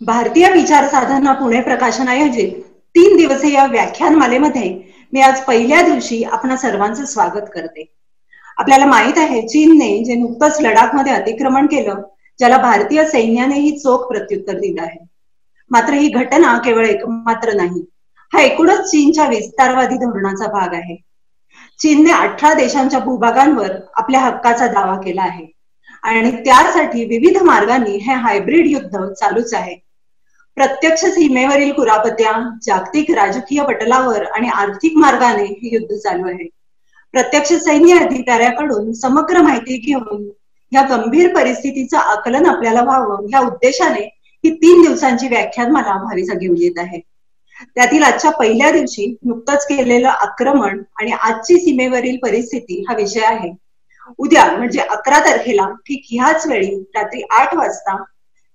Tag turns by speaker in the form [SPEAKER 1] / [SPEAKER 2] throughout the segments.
[SPEAKER 1] भारतीय विचार साधना पुणे प्रकाशन आयोजित 3 दिवसीय व्याख्यानमालेमध्ये मी आज पहिल्या दिवशी आपणा सर्वांचं स्वागत करते। आपल्याला माहित आहे, चीनने जे नुकतंच लडाखमध्ये अतिक्रमण केलं, ज्याला भारतीय सैन्यानेही चोख प्रत्युत्तर दिलं आहे। मात्र ही घटना केवळ एकमात्र नाही, हा एकूणच चीनच्या विस्तारवादी धोरणाचा भाग आहे। चीनने 18 देशांच्या भूभागांवर आपल्या हक्काचा दावा केला आहे आणि त्यासाठी विविध मार्गांनी हे हायब्रिड युद्ध चालूच आहे। प्रत्यक्ष सीमेवरील कुरापत्या, जागतिक राजकीय पटलावर आणि आर्थिक मार्गाने हे युद्ध चालू आहे। प्रत्यक्ष सैन्य अधिकाऱ्याकडून समग्र माहिती घेऊन या गंभीर परिस्थितीचं आकलन आपल्याला व्हावं या उद्देशाने ही 3 दिवसांची व्याख्यानमाला भाविसा घेऊन येत आहे। त्यातील आजच्या पहिल्या दिवशी नुकतंच केलेलं आक्रमण आणि आजची सीमेवरील परिस्थिती हा विषय आहे। उद्या म्हणजे 11 तारखेला ठीक ह्याच वेळी रात्री 8 वाजता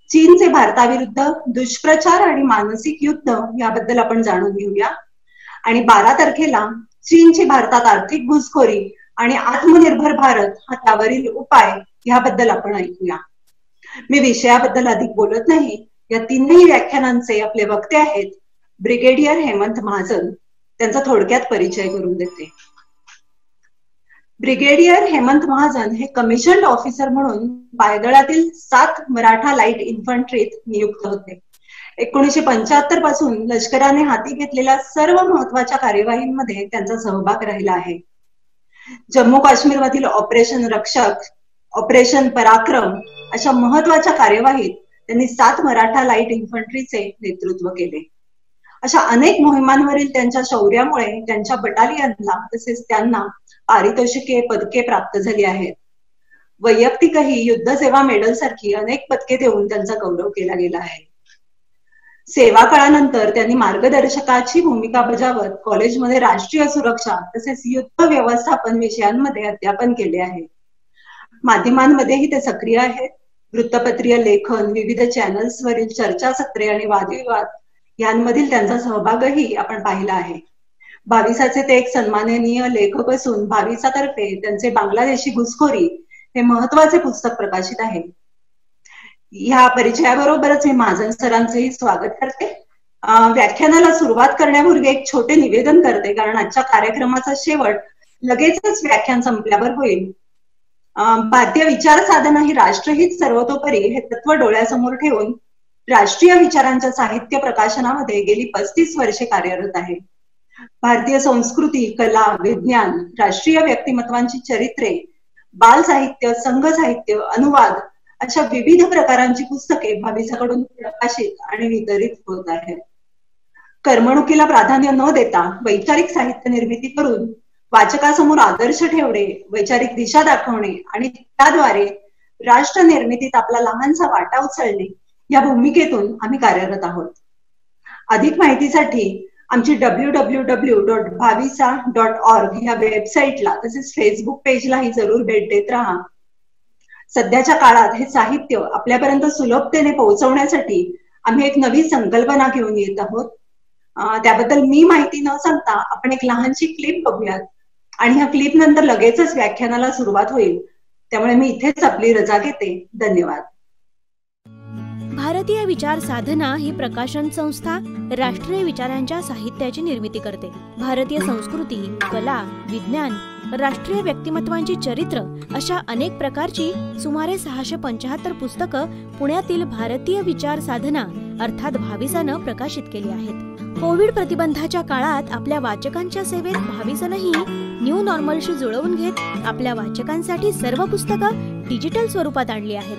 [SPEAKER 1] चीनचे भारताविरुद्ध दुष्प्रचार आणि मानसिक युद्ध याबद्दल आपण जाणून घेऊया आणि 12 तारखेला चीनची भारतात आर्थिक घुसखोरी आणि आत्मनिर्भर भारत हा त्यावरील उपाय याबद्दल आपण ऐकूया। मी विषयाबद्दल अधिक बोलत नाही। या 3ही व्याख्यानांचे आपले वक्ते आहेत ब्रिगेडियर हेमंत महाजन। त्यांचा थोडक्यात परिचय करून देते। ब्रिगेडियर हेमंत महाजन हे कमिशन्ड ऑफिसर म्हणून पायदळातील 7 मराठा लाईट इन्फंट्रीत नियुक्त होते। 1975 पासून लष्कराने हाती घेतलेल्या सर्व महत्वाच्या कार्यवाहींमध्ये त्यांचा सहभाग राहिला आहे। जम्मू काश्मीर मधील ऑपरेशन रक्षक, ऑपरेशन पराक्रम अशा महत्वाच्या कार्यवाहीत त्यांनी 7 मराठा लाईट इन्फंट्रीचे नेतृत्व केले। अशा अनेक मोहिमांवरील त्यांच्या शौर्यामुळे त्यांच्या बटालियनला तसेच त्यांना पारितोषिके, पदके प्राप्त झाली आहेत। वैयक्तिकही युद्ध सेवा मेडल सारखी अनेक पदके देऊन त्यांचा गौरव केला गेला आहे। सेवा काळानंतर त्यांनी मार्गदर्शकाची भूमिका बजावत कॉलेजमध्ये राष्ट्रीय सुरक्षा तसेच युद्ध व्यवस्थापन विषयांमध्ये अध्यापन केले आहे। माध्यमांमध्येही ते सक्रिय आहेत। वृत्तपत्रीय लेखन, विविध चॅनल्सवरील चर्चासत्रे आणि वादविवाद यांमधील त्यांचा सहभागही आपण पाहिला आहे। भाविसाचे ते एक सन्माननीय लेखक असून भाविसातर्फे त्यांचे बांगलादेशी घुसखोरी हे महत्वाचे पुस्तक प्रकाशित आहे। ह्या परिचयाबरोबरच मी महाजन सरांचेही स्वागत करते। व्याख्यानाला सुरुवात करण्यापूर्वी एक छोटे निवेदन करते, कारण आजच्या कार्यक्रमाचा शेवट लगेचच व्याख्यान संपल्यावर होईल। भारतीय विचार साधना ही राष्ट्रहित सर्वतोपरी हे तत्व डोळ्यासमोर ठेवून राष्ट्रीय विचारांच्या साहित्य प्रकाशनामध्ये गेली 35 वर्षे कार्यरत आहे। भारतीय संस्कृती, कला, विज्ञान, राष्ट्रीय व्यक्तिमत्वांची चरित्रे, बाल साहित्य, संघ साहित्य, अनुवाद अशा विविध प्रकारांची पुस्तके भाविसाकडून प्रकाशित आणि वितरित होत आहेत। करमणुकीला प्राधान्य न देता वैचारिक साहित्य निर्मिती करून वाचकासमोर आदर्श ठेवणे, वैचारिक दिशा दाखवणे आणि त्याद्वारे राष्ट्र निर्मितीत आपला लहानसा वाटा उचलणे या भूमिकेतून आम्ही कार्यरत आहोत। अधिक माहितीसाठी आमची www.bhavisa.org या वेबसाईटला तसेच फेसबुक पेजलाही जरूर भेट देत राहा। सध्याच्या काळात हे साहित्य आपल्यापर्यंत सुलभतेने पोहोचवण्यासाठी आम्ही एक नवी संकल्पना घेऊन येत आहोत। त्याबद्दल मी माहिती न सांगता आपण एक लहानशी क्लिप बघूयात आणि ह्या क्लिप नंतर लगेचच व्याख्यानाला सुरुवात होईल। त्यामुळे मी इथेच आपली रजा घेते। धन्यवाद।
[SPEAKER 2] भारतीय विचार साधना ही प्रकाशन संस्था राष्ट्रीय विचारांच्या साहित्याची निर्मिती करते। भारतीय संस्कृती, कला, विज्ञान, राष्ट्रीय व्यक्तिमत्वांची चरित्र अशा अनेक प्रकारची सुमारे 675 पुस्तकं पुण्यातील भारतीय विचार साधना अर्थात भाविसानं प्रकाशित केली आहेत। कोविड प्रतिबंधाच्या काळात आपल्या वाचकांच्या सेवेत भाविसानंही न्यू नॉर्मलशी जुळवून घेत आपल्या वाचकांसाठी सर्व पुस्तकं डिजिटल स्वरूपात आणली आहेत।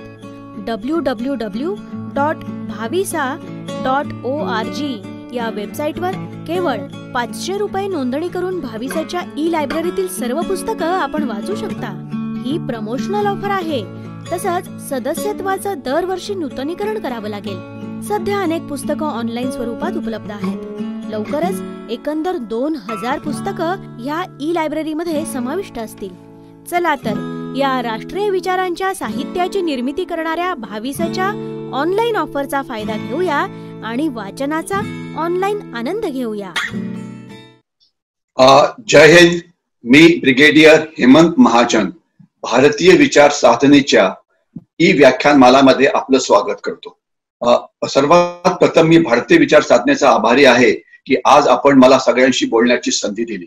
[SPEAKER 2] www.bhavisa.org या वेबसाईटवर केवळ 500 रुपये नोंदणी करून भाविसाच्या ई लायब्ररीतील सर्व पुस्तकं आपण वाचू शकता। ही प्रमोशनल ऑफर आहे। तसंच सदस्यत्वाचं दरवर्षी नूतनीकरण करावं लागेल। सध्या अनेक पुस्तकं ऑनलाईन स्वरूपात उपलब्ध आहेत। लवकरच एकंदर 2000 पुस्तकं ह्या ई लायब्ररीमध्ये समाविष्ट असतील। चला तर या राष्ट्रीय विचारांच्या साहित्याची निर्मिती करणाऱ्या भाविसाच्या ऑनलाईन ऑफरचा फायदा घेऊया आणि वाचनाचा ऑनलाईन आनंद घेऊया।
[SPEAKER 3] जय हिंद। मी ब्रिगेडियर हेमंत महाजन भारतीय विचार साधनेच्या ई व्याख्यानमालामध्ये आपलं स्वागत करतो। सर्वात प्रथम मी भारतीय विचार साधण्याचा आभारी आहे की आज आपण मला सगळ्यांशी बोलण्याची संधी दिली.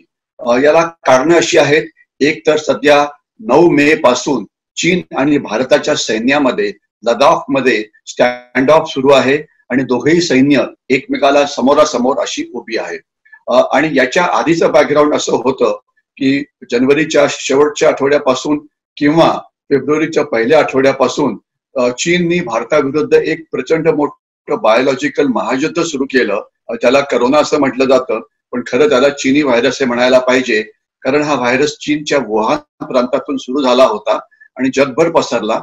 [SPEAKER 3] याला कारण अशी आहेत. एक तर सध्या 9 मे पासून चीन आणि भारताच्या सैन्यामध्ये लडाखमध्ये स्टँड ऑफ सुरू आहे आणि दोघेही सैन्य एकमेकाला समोरासमोर अशी उभी आहेत. आणि याच्या आधीचं बॅकग्राऊंड असं होतं की जानेवारीच्या शेवटच्या आठवड्यापासून किंवा फेब्रुवारीच्या पहिल्या आठवड्यापासून चीननी भारताविरुद्ध एक प्रचंड मोठं बायोलॉजिकल महायुद्ध सुरू केलं. त्याला करोना असं म्हटलं जातं, पण खरं त्याला चीनी व्हायरस हे म्हणायला पाहिजे, कारण हा व्हायरस चीनच्या वुहान प्रांतातून सुरू झाला होता आणि जगभर पसरला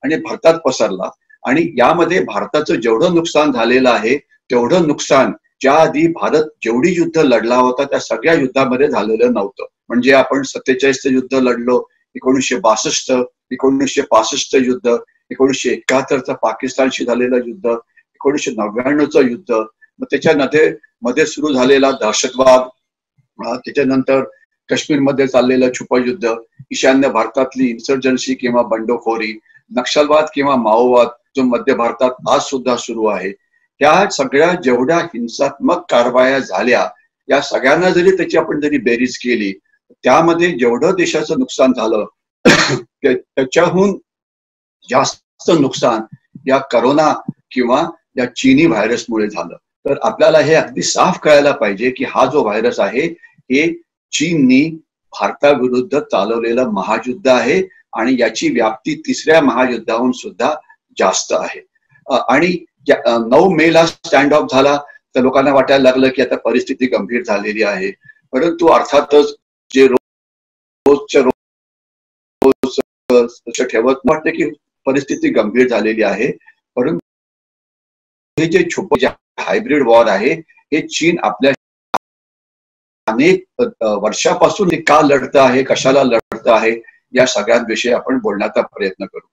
[SPEAKER 3] आणि भारतात पसरला. आणि यामध्ये भारताचं जेवढं नुकसान झालेलं आहे तेवढं नुकसान ज्या आधी भारत जेवढी युद्ध लढला होता त्या सगळ्या युद्धामध्ये झालेलं नव्हतं. म्हणजे आपण 47चं युद्ध लढलो, 1962, 1965 युद्ध, 1971चं पाकिस्तानशी झालेलं युद्ध, 1999चं युद्ध, मग त्याच्यामध्ये सुरू झालेला दहशतवाद, त्याच्यानंतर काश्मीरमध्ये चाललेलं छुपं युद्ध, ईशान्य भारतातली इन्सर्जन्सी किंवा बंडखोरी, नक्षलवाद किंवा माओवाद जो मध्य भारतात आज सुद्धा सुरू आहे. या सगळ्या जेवढ्या हिंसात्मक कारवाया झाल्या या सगळ्यांना जरी आपण बेरीज केली त्यामध्ये जेवढं देशाचं नुकसान झालं त्याच्याहून जास्त नुकसान या करोना किंवा या चीनी व्हायरसमुळे झालं. तर आपल्याला हे अगदी साफ कळायला पाहिजे की हा जो व्हायरस आहे हे चीननी भारताविरुद्ध चालवलेलं महायुद्ध आहे आणि याची व्याप्ती 3ऱ्या महायुद्धाहून सुद्धा जास्त आहे. आणि 9 मेला स्टँड ऑफ झाला तर लोकांना वाटायला लागलं की आता परिस्थिती गंभीर झालेली आहे, परंतु अर्थातच जे रोजच्या रोज ठेवत वाटते की परिस्थिती गंभीर झालेली आहे, परंतु हे जे छुपं हायब्रिड वॉर आहे हे चीन आपल्या अनेक वर्षापासून का लढतं आहे, कशाला लढतं आहे या सगळ्यांविषयी आपण बोलण्याचा प्रयत्न करू.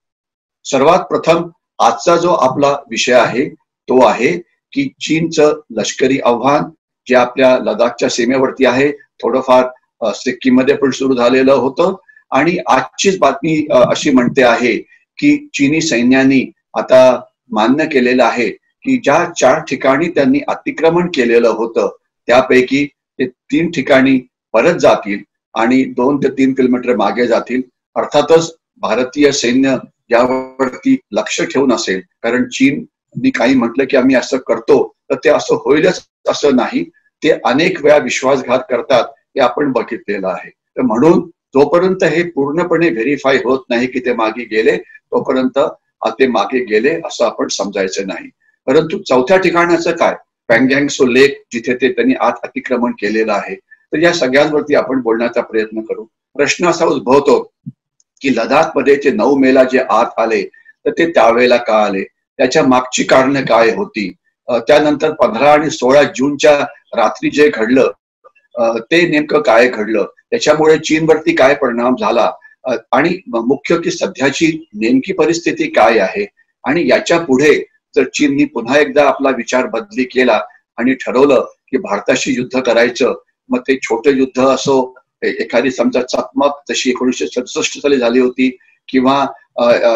[SPEAKER 3] सर्वात प्रथम आजचा जो आपला विषय आहे तो आहे की चीनचं लष्करी आव्हान जे आपल्या लडाखच्या सीमेवरती आहे, थोडंफार सिक्कीम मध्ये पण सुरू झालेलं होतं. आणि आजचीच बातमी अशी म्हणते आहे की चीनी सैन्याने आता मान्य केलेलं आहे की ज्या 4 ठिकाणी त्यांनी अतिक्रमण केलेलं होतं त्यापैकी ते 3 ठिकाणी परत जातील आणि 2 ते 3 किलोमीटर मागे जातील. अर्थातच भारतीय सैन्य यावरती लक्ष ठेवून असेल, कारण चीननी काही म्हटलं की आम्ही असं करतो तर ते असं होईलच असं नाही, ते अनेक वेळा विश्वासघात करतात हे आपण बघितलेलं आहे. तर म्हणून जोपर्यंत हे पूर्णपणे व्हेरीफाय होत नाही की ते मागे गेले तोपर्यंत ते मागे गेले असं आपण समजायचं नाही. परंतु 4थ्या ठिकाणाचं काय, पँगँग सो लेक जिथे ते त्यांनी आत अतिक्रमण केलेलं आहे, तर या सगळ्यांवरती आपण बोलण्याचा प्रयत्न करू. प्रश्न असा उद्भवतो की लडाख मध्ये जे 9 मेला जे आत आले तर ते त्यावेळेला का आले, त्याच्या मागची कारणं काय होती, त्यानंतर 15 आणि 16 जूनच्या रात्री जे घडलं ते नेमकं काय घडलं, त्याच्यामुळे चीनवरती काय परिणाम झाला आणि मुख्य की सध्याची नेमकी परिस्थिती काय आहे. आणि याच्या पुढे जर चीननी पुन्हा एकदा आपला विचार बदली केला आणि ठरवलं की भारताशी युद्ध करायचं, मग ते छोटं युद्ध असो, एखादी समजा चकमक जशी 1967 साली झाली होती, किंवा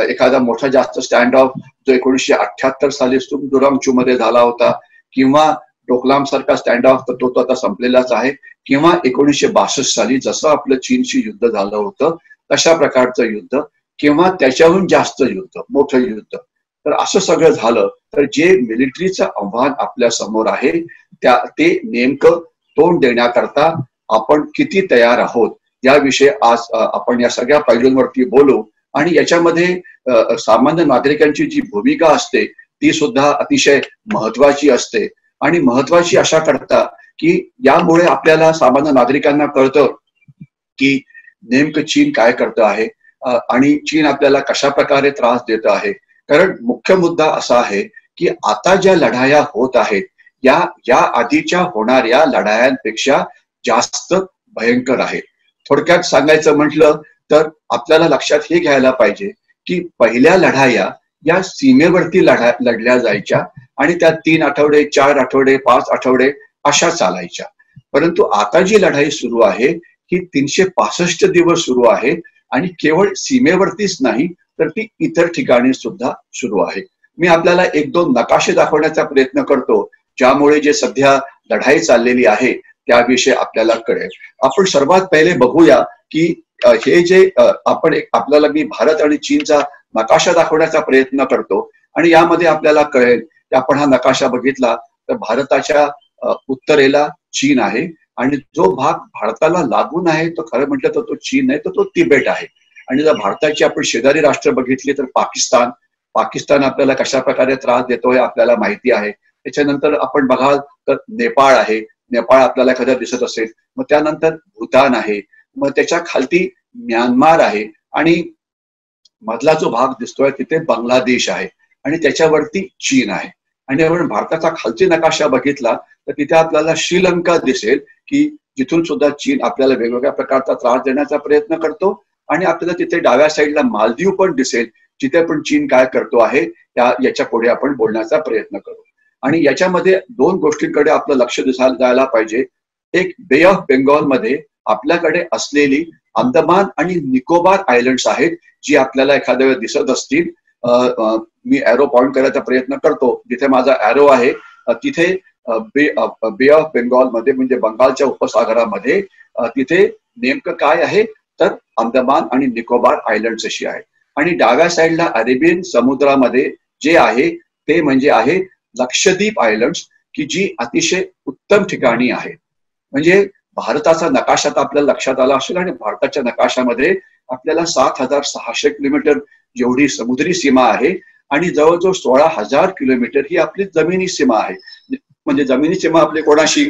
[SPEAKER 3] एखादा मोठा जास्त स्टँड ऑफ जो 1978 साली सुमदुरांगचू मध्ये झाला होता, किंवा डोकलाम सारखा स्टँड ऑफ तर तो आता संपलेलाच आहे, किंवा 1962 साली जसं आपलं चीनशी युद्ध झालं होतं तशा प्रकारचं युद्ध, किंवा त्याच्याहून जास्त युद्ध, मोठं युद्ध. तर असं सगळं झालं तर जे मिलिटरीचं आव्हान आपल्या समोर आहे ते नेमकं तोंड देण्याकरता आपण किती तयार आहोत याविषयी आज आपण या सगळ्या पैलूंवरती बोलू. आणि याच्यामध्ये सामान्य नागरिकांची जी भूमिका असते ती सुद्धा अतिशय महत्वाची असते. आणि महत्वाची अशा करता की यामुळे आपल्याला सामान्य नागरिकांना कळतं की नेमकं चीन काय करतं आहे आणि चीन आपल्याला कशा प्रकारे त्रास देत आहे. कारण मुख्य मुद्दा असा आहे की आता ज्या लढाया होत आहेत या आधीच्या होणाऱ्या लढायांपेक्षा जास्त भयंकर आहेत. थोडक्यात सांगायचं म्हटलं तर आपल्याला लक्षात हे घ्यायला पाहिजे की पहिल्या लढाया या सीमेवरती लढल्या जायच्या आणि त्या 3 आठवडे, 4 आठवडे, 5 आठवडे अशा चालायच्या. परंतु आता जी लढाई सुरू आहे ही 365 दिवस सुरू आहे आणि केवळ सीमेवरतीच नाही तर ती इतर ठिकाणी सुद्धा सुरू आहे. मी आपल्याला एक दोन नकाशे दाखवण्याचा प्रयत्न करतो, ज्यामुळे जे सध्या लढाई चाललेली आहे त्याविषयी आपल्याला कळेल. आपण सर्वात पहिले बघूया की हे जे आपल्याला मी भारत आणि चीनचा नकाशा दाखवण्याचा प्रयत्न करतो आणि यामध्ये आपल्याला कळेल की आपण हा नकाशा बघितला तर भारताच्या उत्तरेला चीन आहे आणि जो भाग भारताला लागून आहे तो खरं म्हटलं तर तो चीन नाही तर तो तिबेट आहे. आणि जर भारताची आपण शेजारी राष्ट्र बघितली तर पाकिस्तान आपल्याला कशा प्रकारे त्रास देतो हे आपल्याला माहिती आहे. त्याच्यानंतर आपण बघाल तर नेपाळ आहे, नेपाळ आपल्याला एखाद्या दिसत असेल. मग त्यानंतर भूतान आहे, मग त्याच्या खालती म्यानमार आहे आणि मधला जो भाग दिसतोय तिथे बांगलादेश आहे आणि त्याच्यावरती चीन आहे. आणि आपण भारताचा खालची नकाशा बघितला तर तिथे आपल्याला श्रीलंका दिसेल की जिथून सुद्धा चीन आपल्याला वेगवेगळ्या प्रकारचा त्रास देण्याचा प्रयत्न करतो. आणि आपल्याला तिथे डाव्या साईडला मालदीव पण दिसेल, जिथे पण चीन काय करतो आहे याच्या पुढे आपण बोलण्याचा प्रयत्न करू. आणि याच्यामध्ये दोन गोष्टींकडे आपलं लक्ष जायला पाहिजे. एक, बे ऑफ बेंगॉल मध्ये आपल्याकडे असलेली अंदमान आणि निकोबार आयलंड्स आहेत, जी आपल्याला एखाद्या वेळेस दिसत असतील. मी एरो पॉइंट करायचा प्रयत्न करतो. जिथे माझा एरो आहे तिथे बे ऑफ बेंगॉल मध्ये म्हणजे बंगालच्या उपसागरामध्ये तिथे नेमकं काय आहे तर अंदमान आणि निकोबार आयलंड्स अशी आहे. आणि डाव्या साईडला अरेबियन समुद्रामध्ये जे आहे ते म्हणजे आहे लक्षद्वीप आयलंड्स, की जी अतिशय उत्तम ठिकाणी आहे. म्हणजे भारताचा नकाशा तर आपल्याला लक्षात आला असेल आणि भारताच्या नकाशामध्ये आपल्याला 7,600 किलोमीटर एवढी समुद्री सीमा आहे आणि जवळजवळ 16,000 किलोमीटर ही आपली जमिनी सीमा आहे. म्हणजे जमिनी सीमा आपली कोणाशी,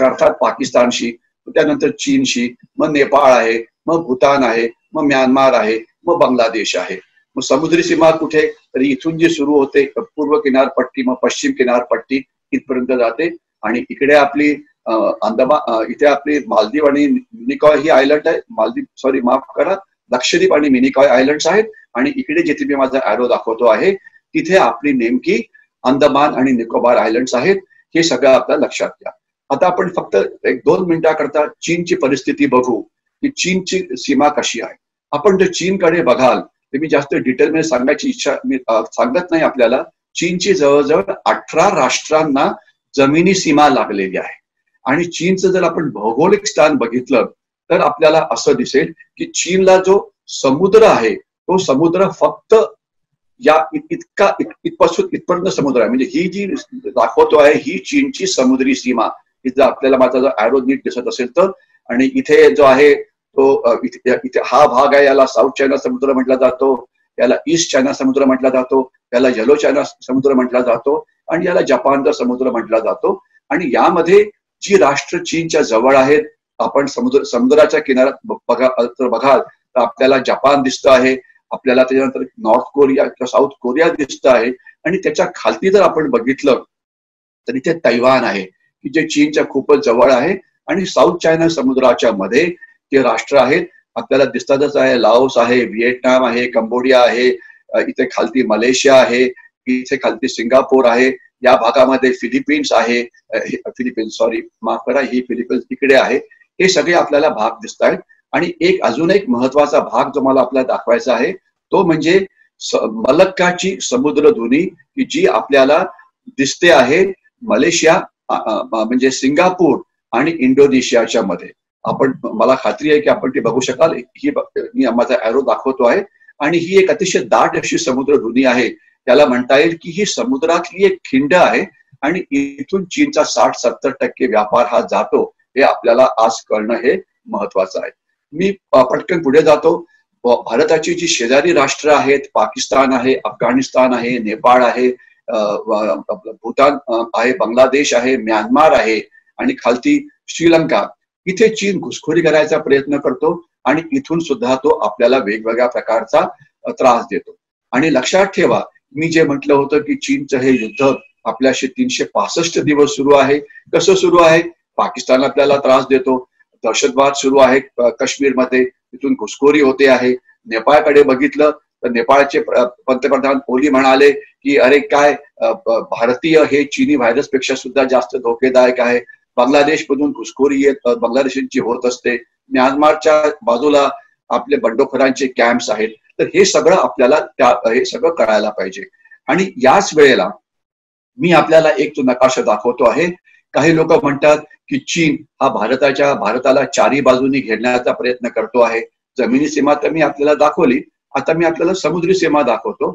[SPEAKER 3] अर्थात पाकिस्तानशी, त्यानंतर चीनशी, मग नेपाळ आहे, मग भूतान आहे, मग म्यानमार आहे, मग बांगलादेश आहे. मग समुद्री सीमा कुठे, तर इथून जी सुरू होते पूर्व किनारपट्टी, मग पश्चिम किनारपट्टी इथपर्यंत जाते. आणि इकडे आपली इथे आपली मालदीव आणि मिनिकॉय ही आयलंड आहे. लक्षद्वीप आणि मिनिकॉय आयलंड्स आहेत. आणि इकडे जिथे मी माझा एरो दाखवतो आहे तिथे आपली नेमकी अंदमान आणि निकोबार आयलंड्स आहेत. हे सगळं आपल्याला लक्षात घ्या. आता आपण फक्त 1-2 मिनिटाकरता चीनची परिस्थिती बघू की चीनची सीमा कशी आहे. आपण जर चीनकडे बघाल तर मी जास्त डिटेलमध्ये सांगायची इच्छा मी सांगत नाही आपल्याला. चीनची जवळजवळ 18 राष्ट्रांना जमिनी सीमा लागलेली आहे. आणि चीनचं जर आपण भौगोलिक स्थान बघितलं तर आपल्याला असं दिसेल की चीनला जो समुद्र आहे तो समुद्र फक्त या इथपासून इथपर्यंत समुद्र आहे. म्हणजे ही जी दाखवतो आहे ही चीनची समुद्री सीमा. जर आपल्याला माझा जर एरो नीट दिसत असेल तर. आणि इथे जो आहे तो इथे हा भाग आहे, याला साऊथ चायना समुद्र म्हटला जातो, याला ईस्ट चायना समुद्र म्हटला जातो, याला येलो चायना समुद्र म्हटला जातो आणि याला जपानचा समुद्र म्हटला जातो. आणि यामध्ये जी राष्ट्र चीनच्या जवळ आहेत, आपण समुद्राच्या किनाऱ्यात बघाल तर आपल्याला जपान दिसतं आहे, आपल्याला त्याच्यानंतर नॉर्थ कोरिया किंवा साऊथ कोरिया दिसतं आहे. आणि त्याच्या खालती जर आपण बघितलं तर इथे तैवान आहे की जे चीनच्या खूपच जवळ आहे. आणि साऊथ चायना समुद्राच्या मध्ये जे राष्ट्र आहेत आपल्याला दिसतातच आहे. लाओस आहे, व्हिएटनाम आहे, कंबोडिया आहे, इथे खालती मलेशिया आहे, इथे खालती सिंगापूर आहे, या भागामध्ये फिलिपिन्स आहे, माफ करा, ही फिलिपिन्स इकडे आहे. हे सगळे आपल्याला भाग दिसत आहेत. आणि अजून एक महत्वाचा भाग जो मला आपल्याला दाखवायचा आहे तो म्हणजे मलक्काची समुद्रधुनी, की जी आपल्याला दिसते आहे मलेशिया म्हणजे सिंगापूर आणि इंडोनेशियाच्या मध्ये. मला खात्री आहे की आपण ती बघू शकाल. ही मी माझा एरो दाखवतो आहे. आणि ही एक अतिशय दाट अशी समुद्रधुनी आहे. त्याला म्हणता येईल की ही समुद्रातली एक खिंड आहे आणि इथून चीनचा 60-70% व्यापार हा जातो. हे आपल्याला आज कळणं हे महत्वाचं आहे. मी पटकन पुढे जातो. भारताची जी शेजारी राष्ट्र आहेत, पाकिस्तान आहे, अफगाणिस्तान आहे, नेपाळ आहे, भूतान आहे, बांगलादेश आहे, म्यानमार आहे आणि खालती श्रीलंका. इथे चीन घुसखोरी करायचा प्रयत्न करतो आणि इथून सुद्धा तो आपल्याला वेगवेगळ्या प्रकारचा त्रास देतो. आणि लक्षात ठेवा, मी जे म्हटलं होतं की चीनचं हे युद्ध आपल्याशी 365 दिवस सुरू आहे. कसं सुरू आहे? पाकिस्तान आपल्याला त्रास देतो, दहशतवाद सुरू आहे काश्मीरमध्ये, तिथून घुसखोरी होते आहे. नेपाळकडे बघितलं तर नेपाळचे पंतप्रधान ओली म्हणाले की अरे काय, भारतीय हे चीनी व्हायरस पेक्षा सुद्धा जास्त धोकेदायक आहे. बांगलादेश मधून घुसखोरी बांगलादेशींची होत असते. म्यानमारच्या बाजूला आपले बंडखोरांचे कॅम्प्स आहेत. तर हे सगळं आपल्याला हे सगळं कळायला पाहिजे. आणि याच वेळेला मी आपल्याला एक तो नकाशा दाखवतो आहे. काही लोक म्हणतात की चीन हा भारताला चारी बाजूनी घेरण्याचा प्रयत्न करतो आहे. जमिनी सीमा तर मी आपल्याला दाखवली, आता मी आपल्याला समुद्री सीमा दाखवतो.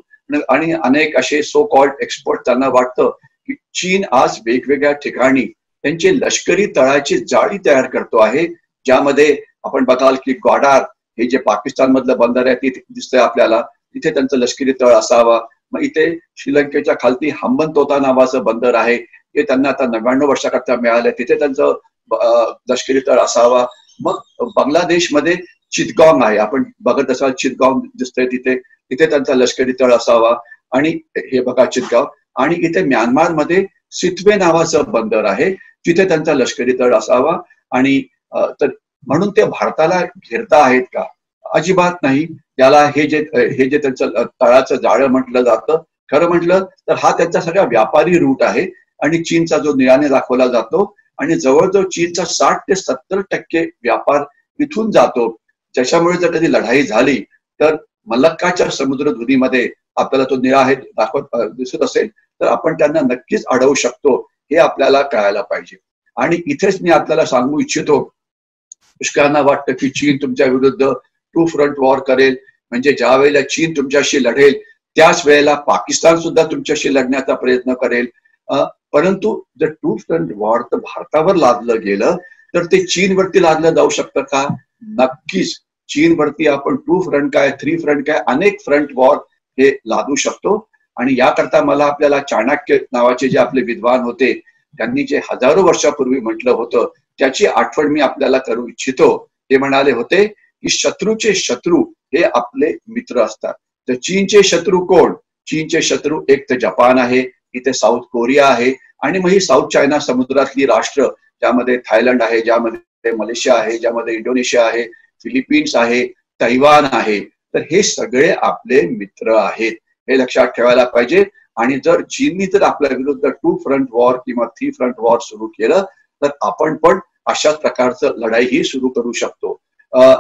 [SPEAKER 3] आणि अनेक असे सो कॉल्ड एक्सपर्ट त्यांना वाटतं की चीन आज वेगवेगळ्या ठिकाणी त्यांचे लष्करी तळाची जाळी तयार करतो आहे, ज्यामध्ये आपण बघाल की ग्वाडार हे जे पाकिस्तान मधलं बंदर आहे तिथे दिसतंय आपल्याला, तिथे त्यांचं लष्करी तळ असावा. मग इथे श्रीलंकेच्या खालती हंबनतोटा नावाचं बंदर आहे, ते त्यांना आता 99 वर्षाकरता मिळालंय, तिथे त्यांचं लष्करी तळ असावा. मग बांगलादेशमध्ये चितगांग आहे, आपण बघत असाल चितगांग दिसतंय तिथे, तिथे त्यांचा लष्करी तळ असावा. आणि हे बघा चितगांव. आणि इथे म्यानमारमध्ये सितवे नावाचं बंदर आहे, तिथे त्यांचा लष्करी तळ असावा. आणि तर म्हणून ते भारताला घेरता आहेत का? अजिबात नाही. याला हे जे त्यांचं तळाचं जाळं म्हटलं जातं, खरं म्हटलं तर हा त्यांचा सगळा व्यापारी रूट आहे. आणि चीनचा जो निळाने दाखवला जातो, आणि जवळजवळ चीनचा 60 ते 70% व्यापार इथून जातो. त्याच्यामुळे जर कधी लढाई झाली तर मलक्काच्या समुद्रधुनीमध्ये आपल्याला तो निळा आहे दिसत असेल तर आपण त्यांना नक्कीच अडवू शकतो, हे आपल्याला कळायला पाहिजे. आणि इथेच मी आपल्याला सांगू इच्छितो, पुष्कळांना वाटतं की चीन तुमच्या विरुद्ध टू फ्रंट वॉर करेल, म्हणजे ज्या वेळेला चीन तुमच्याशी लढेल त्याच वेळेला पाकिस्तान सुद्धा तुमच्याशी लढण्याचा प्रयत्न करेल. परंतु जर टू फ्रंट वॉर तर भारतावर लादलं गेलं तर ते चीनवरती लादलं जाऊ शकतं का? नक्कीच. चीनवरती आपण टू फ्रंट काय, थ्री फ्रंट काय, अनेक फ्रंट वॉर हे लादू शकतो. आणि याकरता मला आपल्याला चाणक्य नावाचे जे आपले विद्वान होते त्यांनी जे हजारो वर्षापूर्वी म्हटलं होतं त्याची आठवण मी आपल्याला करू इच्छितो. ते म्हणाले होते की शत्रूचे शत्रू हे आपले मित्र असतात. तर चीनचे शत्रू कोण? चीनचे शत्रू एक तर जपान आहे, इथे साऊथ कोरिया आहे, आणि मग ही साऊथ चायना समुद्रातली राष्ट्र, ज्यामध्ये थायलंड आहे, ज्यामध्ये मलेशिया आहे, ज्यामध्ये इंडोनेशिया आहे, फिलिपिन्स आहे, तैवान आहे. तर हे सगळे आपले मित्र आहेत, हे लक्षात ठेवायला पाहिजे. आणि जर चीननी जर आपल्या विरुद्ध टू फ्रंट वॉर किंवा थ्री फ्रंट वॉर सुरू केलं तर आपण पण अशाच प्रकारचं लढाई ही सुरू करू शकतो.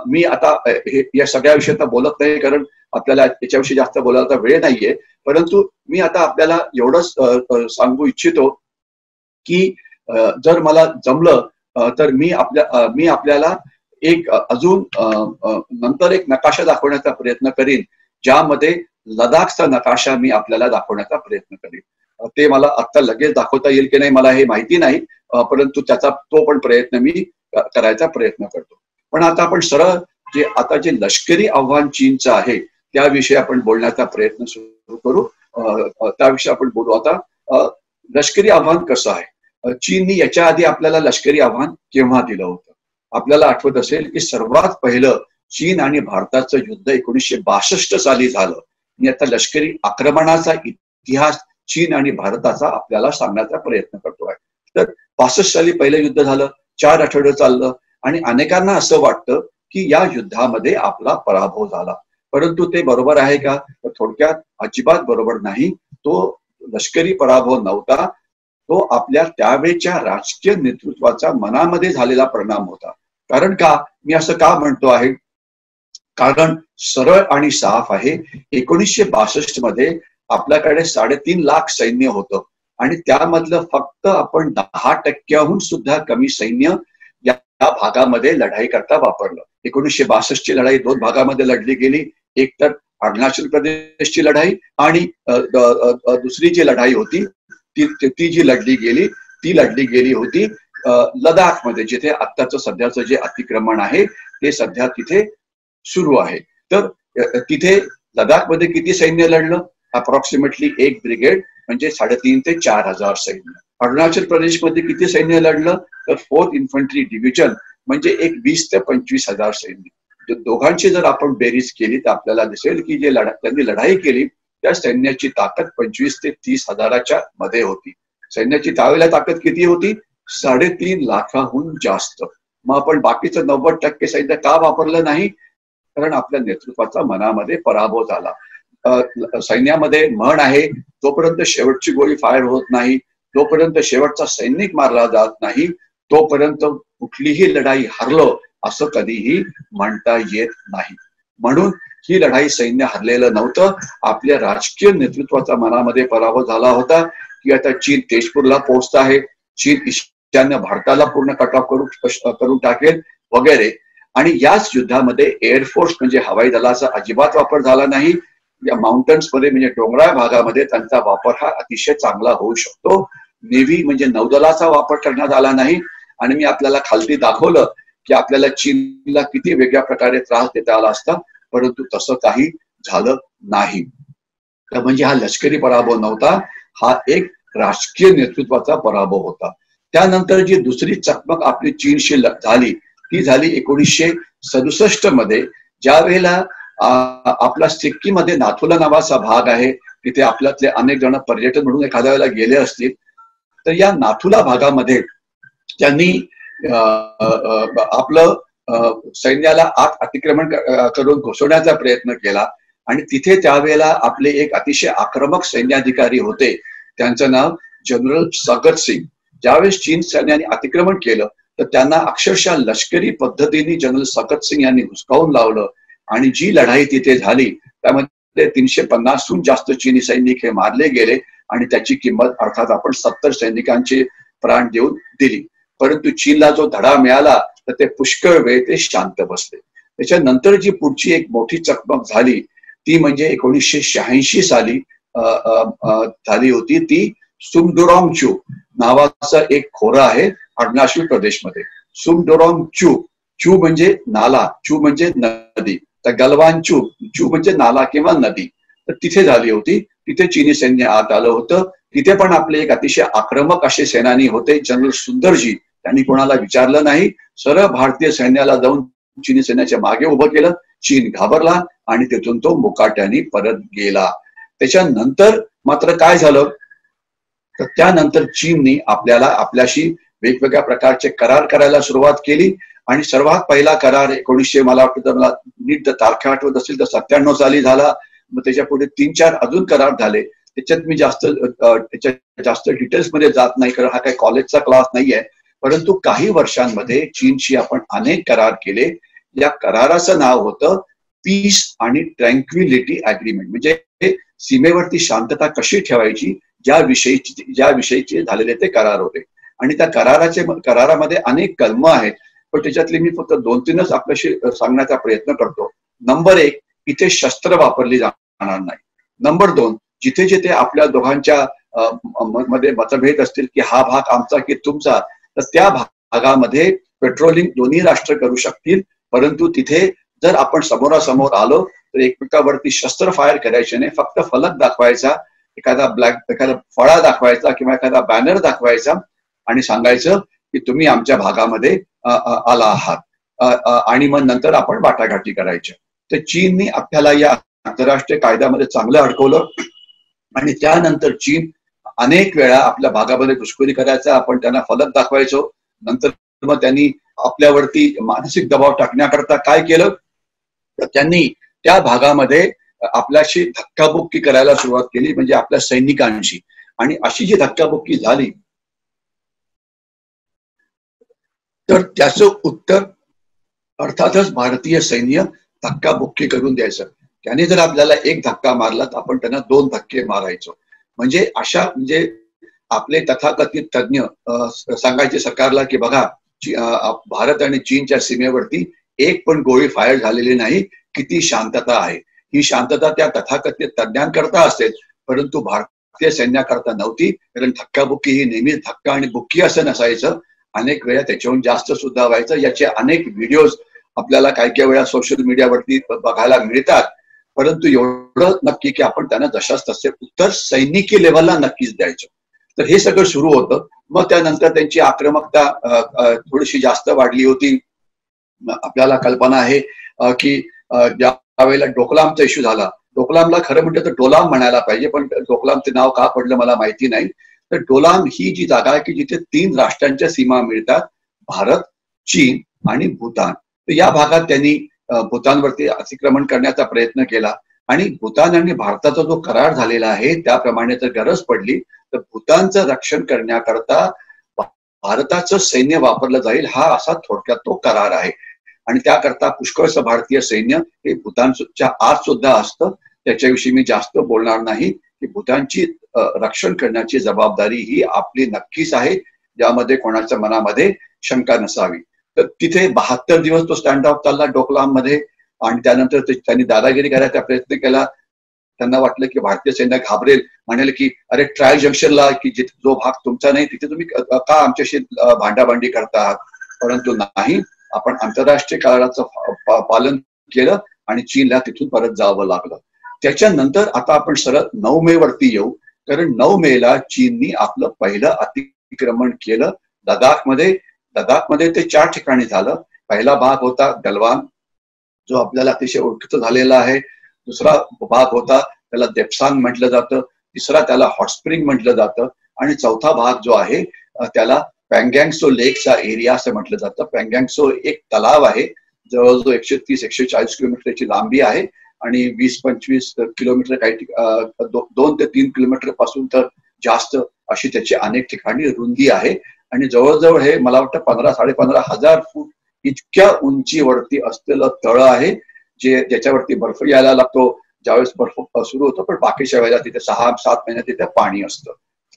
[SPEAKER 3] मी आता या सगळ्या विषयात बोलत नाही, कारण आपल्याला याच्याविषयी जास्त बोलायला वेळ नाहीये. परंतु मी आता आपल्याला एवढंच सांगू इच्छितो की जर मला जमलं तर मी आपल्याला एक अजून नंतर एक नकाशा दाखवण्याचा प्रयत्न करीन, ज्यामध्ये लडाखचा नकाशा मी आपल्याला दाखवण्याचा प्रयत्न करीन. ते मला आता लगेच दाखवता येईल की नाही मला हे माहिती नाही, परंतु त्याचा तो पण प्रयत्न मी करायचा प्रयत्न करतो. पण आता आपण सरळ आता जे लष्करी आव्हान चीनचं आहे त्याविषयी आपण बोलण्याचा प्रयत्न सुरू करू. त्याविषयी आपण बोलू आता. लष्करी आव्हान कसं आहे? चीननी याच्या आधी आपल्याला लष्करी आव्हान केव्हा दिलं होतं? आपल्याला आठवत असेल की सर्वात पहिलं चीन आणि भारताचं युद्ध 1962 साली झालं. आणि आता लष्करी आक्रमणाचा इतिहास चीन आणि भारताचा आपल्याला सांगण्याचा प्रयत्न करतो आहे. तर 65 साली पहिलं युद्ध झालं, 4 आठवडे चाललं, आणि अनेकांना असं वाटतं की या युद्धामध्ये आपला पराभव झाला. परंतु ते बरोबर आहे का? तर थोडक्यात अजिबात बरोबर नाही. तो लष्करी पराभव नव्हता, तो आपल्या त्यावेळेच्या राजकीय नेतृत्वाचा मनामध्ये झालेला परिणाम होता. कारण का मी असं का म्हणतो आहे? कारण सरळ आणि साफ आहे, 1962 मध्ये आपल्याकडे 3.5 लाख सैन्य होतं, आणि त्यामधलं फक्त आपण 10% सुद्धा कमी सैन्य या भागामध्ये लढाई करता वापरलं. 1962 ची लढाई 2 भागामध्ये लढली गेली. एक तर अरुणाचल प्रदेशची लढाई, आणि दुसरी जी लढाई होती ती जी लढली गेली होती लडाखमध्ये, जिथे आत्ताचं सध्याचं जे अतिक्रमण आहे ते सध्या तिथे सुरू आहे. तर तिथे लडाखमध्ये किती सैन्य लढलं? अप्रॉक्सिमेटली 1 ब्रिगेड, म्हणजे 3,500 ते 4,000 सैन्य. अरुणाचल प्रदेशमध्ये किती सैन्य लढलं? तर 4th इन्फंट्री डिव्हिजन, म्हणजे एक 20,000 ते 25,000 सैन्य. दोघांची जर आपण बेरीज केली तर आपल्याला दिसेल की जे त्यांनी लढाई केली त्या सैन्याची ताकद 25,000 ते 30,000च्या मध्ये होती. सैन्याची त्यावेळेला ताकद किती होती? 3.5 लाखाहून जास्त. मग आपण बाकीचं 90% सैन्य का वापरलं नाही? कारण आपल्या नेतृत्वाचा मनामध्ये पराभव झाला. सैन्यामध्ये म्हण आहे, जोपर्यंत शेवटची गोळी फायर होत नाही, जोपर्यंत शेवटचा सैनिक मारला जात नाही, तोपर्यंत कुठलीही लढाई हरलो असं कधीही म्हणता येत नाही. म्हणून ही लढाई सैन्य हरलेलं नव्हतं. आपल्या राजकीय नेतृत्वाचा मनामध्ये पराभव झाला होता की आता चीन तेजपूरला पोहोचत आहे, चीन ईशान्य भारताला पूर्ण कट ऑफ करून टाकेल वगैरे. आणि याच युद्धामध्ये एअरफोर्स म्हणजे हवाई दलाचा अजिबात वापर झाला नाही. या माउंटन्स मध्ये म्हणजे डोंगराळ भागामध्ये त्यांचा वापर हा अतिशय चांगला होऊ शकतो. नेव्ही म्हणजे नौदलाचा वापर करण्यात आला नाही. आणि मी आपल्याला खालती दाखवलं की आपल्याला चीनला किती वेगळ्या प्रकारे त्रास देता आला असता, परंतु तसं काही झालं नाही. तर म्हणजे हा लष्करी पराभव नव्हता, हा एक राजकीय नेतृत्वाचा पराभव होता. त्यानंतर जी दुसरी चकमक आपली चीनशी झाली ती झाली 1967 मध्ये, ज्या वेळेला आपला सिक्कीम मध्ये नाथुला नावाचा भाग आहे, तिथे आपल्यातले अनेक जण पर्यटन म्हणून एखाद्या वेळेला गेले असतील. तर या नाथुला भागामध्ये त्यांनी आपलं सैन्याला आत अतिक्रमण करून घुसवण्याचा प्रयत्न केला. आणि तिथे त्यावेळेला आपले एक अतिशय आक्रमक सैन्याधिकारी होते, त्यांचं नाव जनरल सकत सिंग. ज्यावेळेस चीन सैन्याने अतिक्रमण केलं तर त्यांना अक्षरशः लष्करी पद्धतीने जनरल सकत सिंग यांनी हुसकावून लावलं. आणि जी लढाई तिथे झाली त्यामध्ये 350हून जास्त चीनी सैनिक हे मारले गेले आणि त्याची किंमत अर्थात आपण 70 सैनिकांचे प्राण देऊन दिली. परंतु चीनला जो धडा मिळाला तर ते पुष्कळ वेळ ते शांत बसले. त्याच्यानंतर जी पुढची एक मोठी चकमक झाली ती म्हणजे 1986 साली झाली होती. ती सुमडुरॉंग चू नावाचं एक खोरं आहे अरुणाचल प्रदेशमध्ये. सुमडुरॉंग चू, चू म्हणजे नाला, चू म्हणजे नदी, तर गलवान चू, चू म्हणजे नाला किंवा नदी. तर तिथे झाली होती. तिथे चीनी सैन्य आत आलं होतं. तिथे पण आपले एक अतिशय आक्रमक असे सेनानी होते जनरल सुंदरजी. त्यांनी कोणाला विचारलं नाही, सरळ भारतीय सैन्याला जाऊन चीनी सैन्याच्या मागे उभं केलं. चीन घाबरला आणि तिथून तो मुकाट्याने परत गेला. त्याच्यानंतर मात्र काय झालं तर त्यानंतर चीननी आपल्याशी वेगवेगळ्या प्रकारचे करार करायला सुरुवात केली. आणि सर्वात पहिला करार मला वाटतं, मला नीट तारखा आठवत असेल तर 97 साली झाला. मग त्याच्या पुढे 3-4 अजून करार झाले. त्याच्यात मी जास्त डिटेल्स मध्ये जात नाही, कारण हा काही कॉलेजचा क्लास नाहीये. परंतु काही वर्षांमध्ये चीनशी आपण अनेक करार केले. या कराराचं नाव होतं पीस आणि ट्रँक्विलिटी अग्रीमेंट, म्हणजे सीमेवरती शांतता कशी ठेवायची ज्या विषयीचे झालेले ते करार होते. आणि त्या करारामध्ये अनेक कलमं आहेत, पण त्याच्यातली मी फक्त 2-3च आपल्याशी सांगण्याचा प्रयत्न करतो. नंबर 1, इथे शस्त्र वापरली जाणार नाही. नंबर 2, जिथे जिथे आपल्या दोघांच्या मध्ये मतभेद असतील की हा भाग आमचा की तुमचा, तर त्या भागामध्ये पेट्रोलिंग दोन्ही राष्ट्र करू शकतील. परंतु तिथे जर आपण समोरासमोर आलो तर एकमेकावरती शस्त्र फायर करायचे नाही. फक्त फलक दाखवायचा, एखादा फळा दाखवायचा किंवा एखादा बॅनर दाखवायचा आणि सांगायचं की तुम्ही आमच्या भागामध्ये आला आहात, आणि मग नंतर आपण वाटाघाटी करायच्या. तर चीननी आपल्याला या आंतरराष्ट्रीय कायद्यामध्ये चांगलं अडकवलं. आणि त्यानंतर चीन अनेक वेळा आपल्या भागामध्ये घुसखोरी करायचा, आपण त्यांना फलक दाखवायचो. नंतर मग त्यांनी आपल्यावरती मानसिक दबाव टाकण्याकरता काय केलं तर त्यांनी त्या भागामध्ये आपल्याशी धक्काबुक्की करायला सुरुवात केली, म्हणजे आपल्या सैनिकांशी. आणि अशी जी धक्काबुक्की झाली तर त्याचं उत्तर अर्थातच भारतीय सैन्य धक्काबुक्की करून द्यायचं. त्याने जर आपल्याला एक धक्का मारला तर आपण त्यांना 2 धक्के मारायचो. म्हणजे आपले तथाकथित तज्ञ सांगायचे सरकारला की बघा, भारत आणि चीनच्या सीमेवरती एक पण गोळी फायर झालेली नाही, किती शांतता आहे. ही शांतता त्या तथाकथित तज्ञांकरता असेल, परंतु भारतीय सैन्याकरता नव्हती. कारण धक्काबुक्की ही नेहमीच धक्का आणि बुक्की असं नसायचं, अनेक वेळा त्याच्याहून जास्त सुद्धा व्हायचं. याचे अनेक व्हिडिओज आपल्याला काही वेळा सोशल मीडियावरती बघायला मिळतात. परंतु एवढं नक्की की आपण त्यांना जशाच तसे उत्तर सैनिकी लेव्हलला नक्कीच द्यायचं. तर हे सगळं सुरू होतं. मग त्यानंतर त्यांची आक्रमकता थोडीशी जास्त वाढली होती. आपल्याला कल्पना आहे की ज्या वेळेला डोकलामचा इश्यू झाला, डोकलामला खरं म्हटलं तर डोलाम म्हणायला पाहिजे, पण डोकलामचे नाव का पडलं मला माहिती नाही. तर डोलाम ही जी जागा आहे की जिथे 3 राष्ट्रांच्या सीमा मिळतात, भारत, चीन आणि भूतान. तर या भागात त्यांनी भूतानवरती अतिक्रमण करण्याचा प्रयत्न केला. आणि भूतान आणि भारताचा जो करार झालेला आहे त्याप्रमाणे जर गरज पडली तर भूतानचं रक्षण करण्याकरता भारताचं सैन्य वापरलं जाईल, हा असा थोडक्यात तो करार आहे. आणि त्याकरता पुष्कळचं भारतीय सैन्य हे भूतानच्या आत सुद्धा असतं. त्याच्याविषयी मी जास्त बोलणार नाही की भूतानची रक्षण करण्याची जबाबदारी ही आपली नक्कीच आहे, ज्यामध्ये कोणाच्या मनामध्ये शंका नसावी. तर तिथे 72 दिवस तो स्टँड ऑफ चालला डोकलाममध्ये आणि त्यानंतर त्यांनी दादागिरी करायचा प्रयत्न केला. त्यांना वाटलं की भारतीय सैन्य घाबरेल, म्हणाले की अरे ट्रायल जंक्शनला की जिथे जो भाग तुमचा नाही तिथे तुम्ही का आमच्याशी भांडाभांडी करता आहात. परंतु नाही, आपण आंतरराष्ट्रीय कराराचं पालन केलं आणि चीनला तिथून परत जावं लागलं. त्याच्यानंतर आता आपण सरळ 9 मे वरती येऊ, कारण 9 मेला चीननी आपलं पहिलं अतिक्रमण केलं लडाखमध्ये. ते 4 ठिकाणी झालं. पहिला भाग होता गलवान, जो आपल्याला अतिशय ओळखीचा झालेला आहे. दुसरा भाग होता त्याला देप्सांग म्हटलं जातं, तिसरा त्याला हॉट स्प्रिंग म्हटलं जातं आणि चौथा भाग जो आहे त्याला पँगँगसो लेकचा एरिया असं म्हटलं जातं. पँगँगसो एक तलाव आहे, जवळजवळ 130-140 किलोमीटरची लांबी आहे आणि 20-25 किलोमीटर काही 2 ते 3 किलोमीटर पासून तर जास्त अशी त्याची अनेक ठिकाणी रुंदी आहे. आणि जवळजवळ हे मला वाटतं 15,000-15,500 फूट इतक्या उंचीवरती असलेलं तळ आहे, ज्याच्यावरती बर्फ यायला लागतो ज्यावेळेस बर्फ सुरू होतो, पण बाकीच्या वेळेला तिथे 6-7 महिने तिथे पाणी असतं.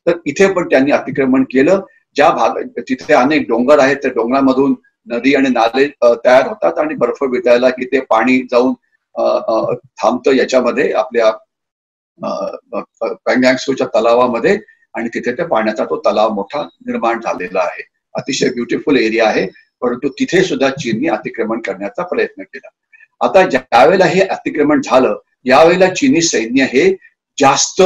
[SPEAKER 3] तर इथे पण त्यांनी अतिक्रमण केलं. ज्या भाग तिथे अनेक डोंगर आहेत, त्या डोंगरामधून नदी आणि नाले तयार होतात आणि बर्फ वितळला की ते पाणी जाऊन थांबतं याच्यामध्ये आपल्या पँगँगसोच्या तलावामध्ये आणि तिथे त्या पाण्याचा तो तलाव मोठा निर्माण झालेला आहे. अतिशय ब्युटिफुल एरिया आहे, परंतु तिथे सुद्धा चीननी अतिक्रमण करण्याचा प्रयत्न केला. आता ज्यावेळेला हे अतिक्रमण झालं, यावेळेला चीनी सैन्य हे जास्त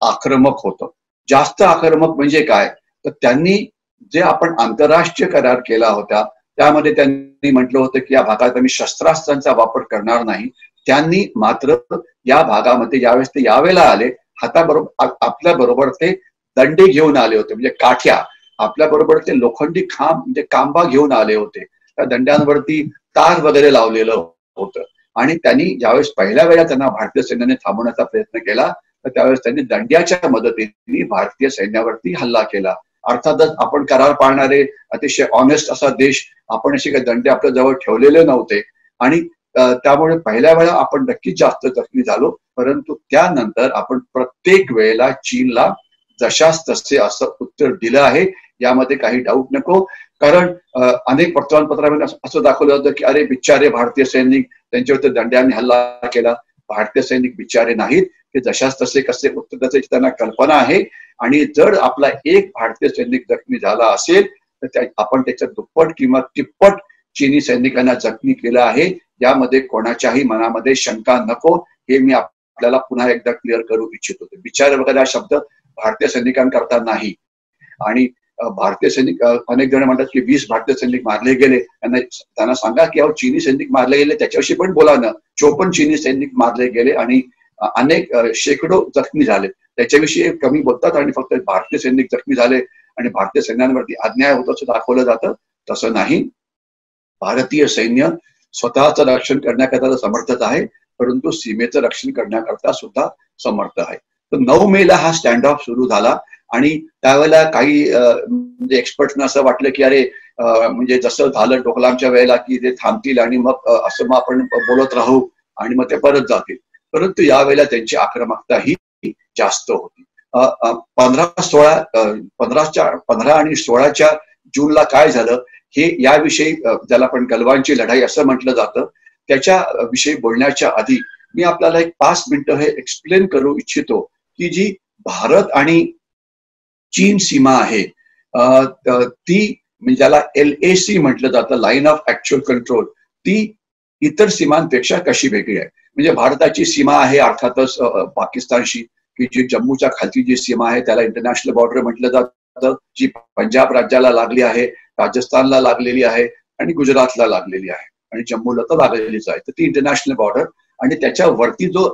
[SPEAKER 3] आक्रमक होतं. जास्त आक्रमक म्हणजे काय, तर त्यांनी जे आपण आंतरराष्ट्रीय करार केला होता त्यामध्ये त्यांनी म्हटलं होतं की या भागात आम्ही शस्त्रास्त्रांचा वापर करणार नाही. त्यांनी मात्र या भागामध्ये ज्यावेळेस ते यावेळेला आले, हाताबरोबर आपल्या बरोबर ते दंडे घेऊन आले होते, म्हणजे काठ्या, आपल्या बरोबर ते लोखंडी खांब म्हणजे कांबा घेऊन आले होते. त्या दंड्यांवरती तार वगैरे लावलेलं होतं. आणि त्यांनी ज्यावेळेस पहिल्या वेळा त्यांना भारतीय सैन्याने थांबवण्याचा प्रयत्न केला, तर त्यावेळेस त्यांनी दंड्याच्या मदतीने भारतीय सैन्यावरती हल्ला केला. अर्थातच आपण करार पाळणारे अतिशय ऑनेस्ट असा देश, आपण असे काही दंडे आपल्या जवळ ठेवलेले नव्हते आणि त्यामुळे पहिल्या वेळा आपण नक्कीच जास्त जखमी झालो. परंतु त्यानंतर आपण प्रत्येक वेळेला चीनला जशास तसे असं उत्तर दिलं आहे, यामध्ये काही डाऊट नको. कारण अनेक वर्तमानपत्रामध्ये असं दाखवलं होतं की अरे बिचारे भारतीय सैनिक, त्यांच्यावरती दंड्याने हल्ला केला. भारतीय सैनिक बिचारे नाहीत, ते जशास तसे कसे उत्तर द्यायची त्यांना कल्पना आहे. आणि जर आपला एक भारतीय सैनिक जखमी झाला असेल तर आपण त्याच्या दुप्पट किंवा तिप्पट चीनी सैनिकांना जखमी केलं आहे, यामध्ये कोणाच्याही मनामध्ये शंका नको, हे मी आपल्याला पुन्हा एकदा क्लिअर करू इच्छित होते. बिचारे वगैरे हा शब्द भारतीय सैनिकांकरता नाही. आणि भारतीय सैनिक, अनेक जण म्हणतात की 20 भारतीय सैनिक मारले गेले, त्यांना सांगा की अहो चीनी सैनिक मारले गेले त्याच्याविषयी पण बोला ना. 54 चीनी सैनिक मारले गेले आणि अनेक शेकडो जखमी झाले, त्याच्याविषयी कमी बोलतात आणि फक्त भारतीय सैनिक जखमी झाले आणि भारतीय सैन्यांवरती अन्याय होत असं दाखवलं जातं. तसं नाही. भारतीय सैन्य स्वतःचं रक्षण करण्याकरता समर्थच आहे, परंतु सीमेचं रक्षण करण्याकरता सुद्धा समर्थ आहे. तर 9 मेला हा स्टँड ऑफ सुरू झाला आणि त्यावेळेला काही म्हणजे एक्सपर्टना असं वाटलं की अरे म्हणजे जसं झालं डोकलामच्या वेळेला की ते थांबतील आणि मग असं मग आपण बोलत राहू आणि मग ते परत जातील. परंतु यावेळेला त्यांची आक्रमकता ही जास्त होती. 15 आणि 16 जूनला काय झालं हे याविषयी, ज्याला आपण गलवानची लढाई असं म्हटलं जातं, त्याच्या विषयी बोलण्याच्या आधी मी आपल्याला एक 5 मिनिटं हे एक्सप्लेन करू इच्छितो की जी भारत आणि चीन सीमा आहे ती म्हणजे ज्याला LAC म्हटलं जातं, लाईन ऑफ ऍक्च्युअल कंट्रोल, ती इतर सीमांपेक्षा कशी वेगळी आहे. म्हणजे भारताची सीमा आहे अर्थातच पाकिस्तानशी, की जी जम्मूच्या खालची जी सीमा आहे त्याला इंटरनॅशनल बॉर्डर म्हटलं जातं, जी पंजाब राज्याला लागली आहे, राजस्थानला लागलेली आहे आणि गुजरातला लागलेली आहे आणि जम्मूला तर लागलेलीच आहे. तर ती इंटरनॅशनल बॉर्डर आणि त्याच्यावरती जो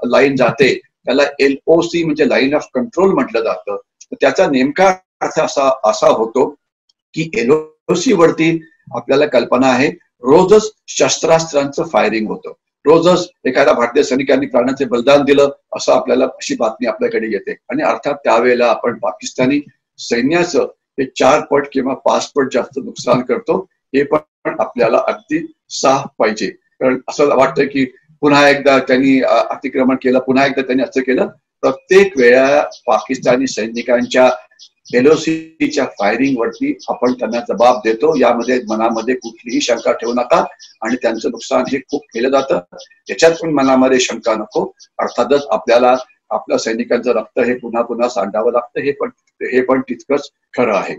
[SPEAKER 3] लाईन जाते त्याला LOC म्हणजे लाईन ऑफ कंट्रोल म्हटलं जातं. तर त्याचा नेमका अर्थ असा होतो की LOC वरती आपल्याला कल्पना आहे रोजच शस्त्रास्त्रांचं फायरिंग होतं, रोजच एखाद्या भारतीय सैनिकांनी प्राणाचे बलिदान दिलं असं आपल्याला अशी बातमी आपल्याकडे येते. आणि अर्थात त्यावेळेला आपण पाकिस्तानी सैन्याचं हे 4 पट किंवा 5 पट जास्त नुकसान करतो, हे पण आपल्याला अगदी साफ पाहिजे. कारण असं वाटतं की पुन्हा एकदा त्यांनी अतिक्रमण केलं, पुन्हा एकदा त्यांनी असं केलं. प्रत्येक वेळा पाकिस्तानी सैनिकांच्या LOCच्या फायरिंग वरती आपण त्यांना जबाब देतो. यामध्ये मनामध्ये कुठलीही शंका ठेवू नका. आणि त्यांचं नुकसान हे खूप केलं जातं, त्याच्यात पण मनामध्ये शंका नको. अर्थातच आपल्याला आपल्या सैनिकांचं रक्त हे पुन्हा पुन्हा सांडावं लागतं, हे पण तितकंच खरं आहे.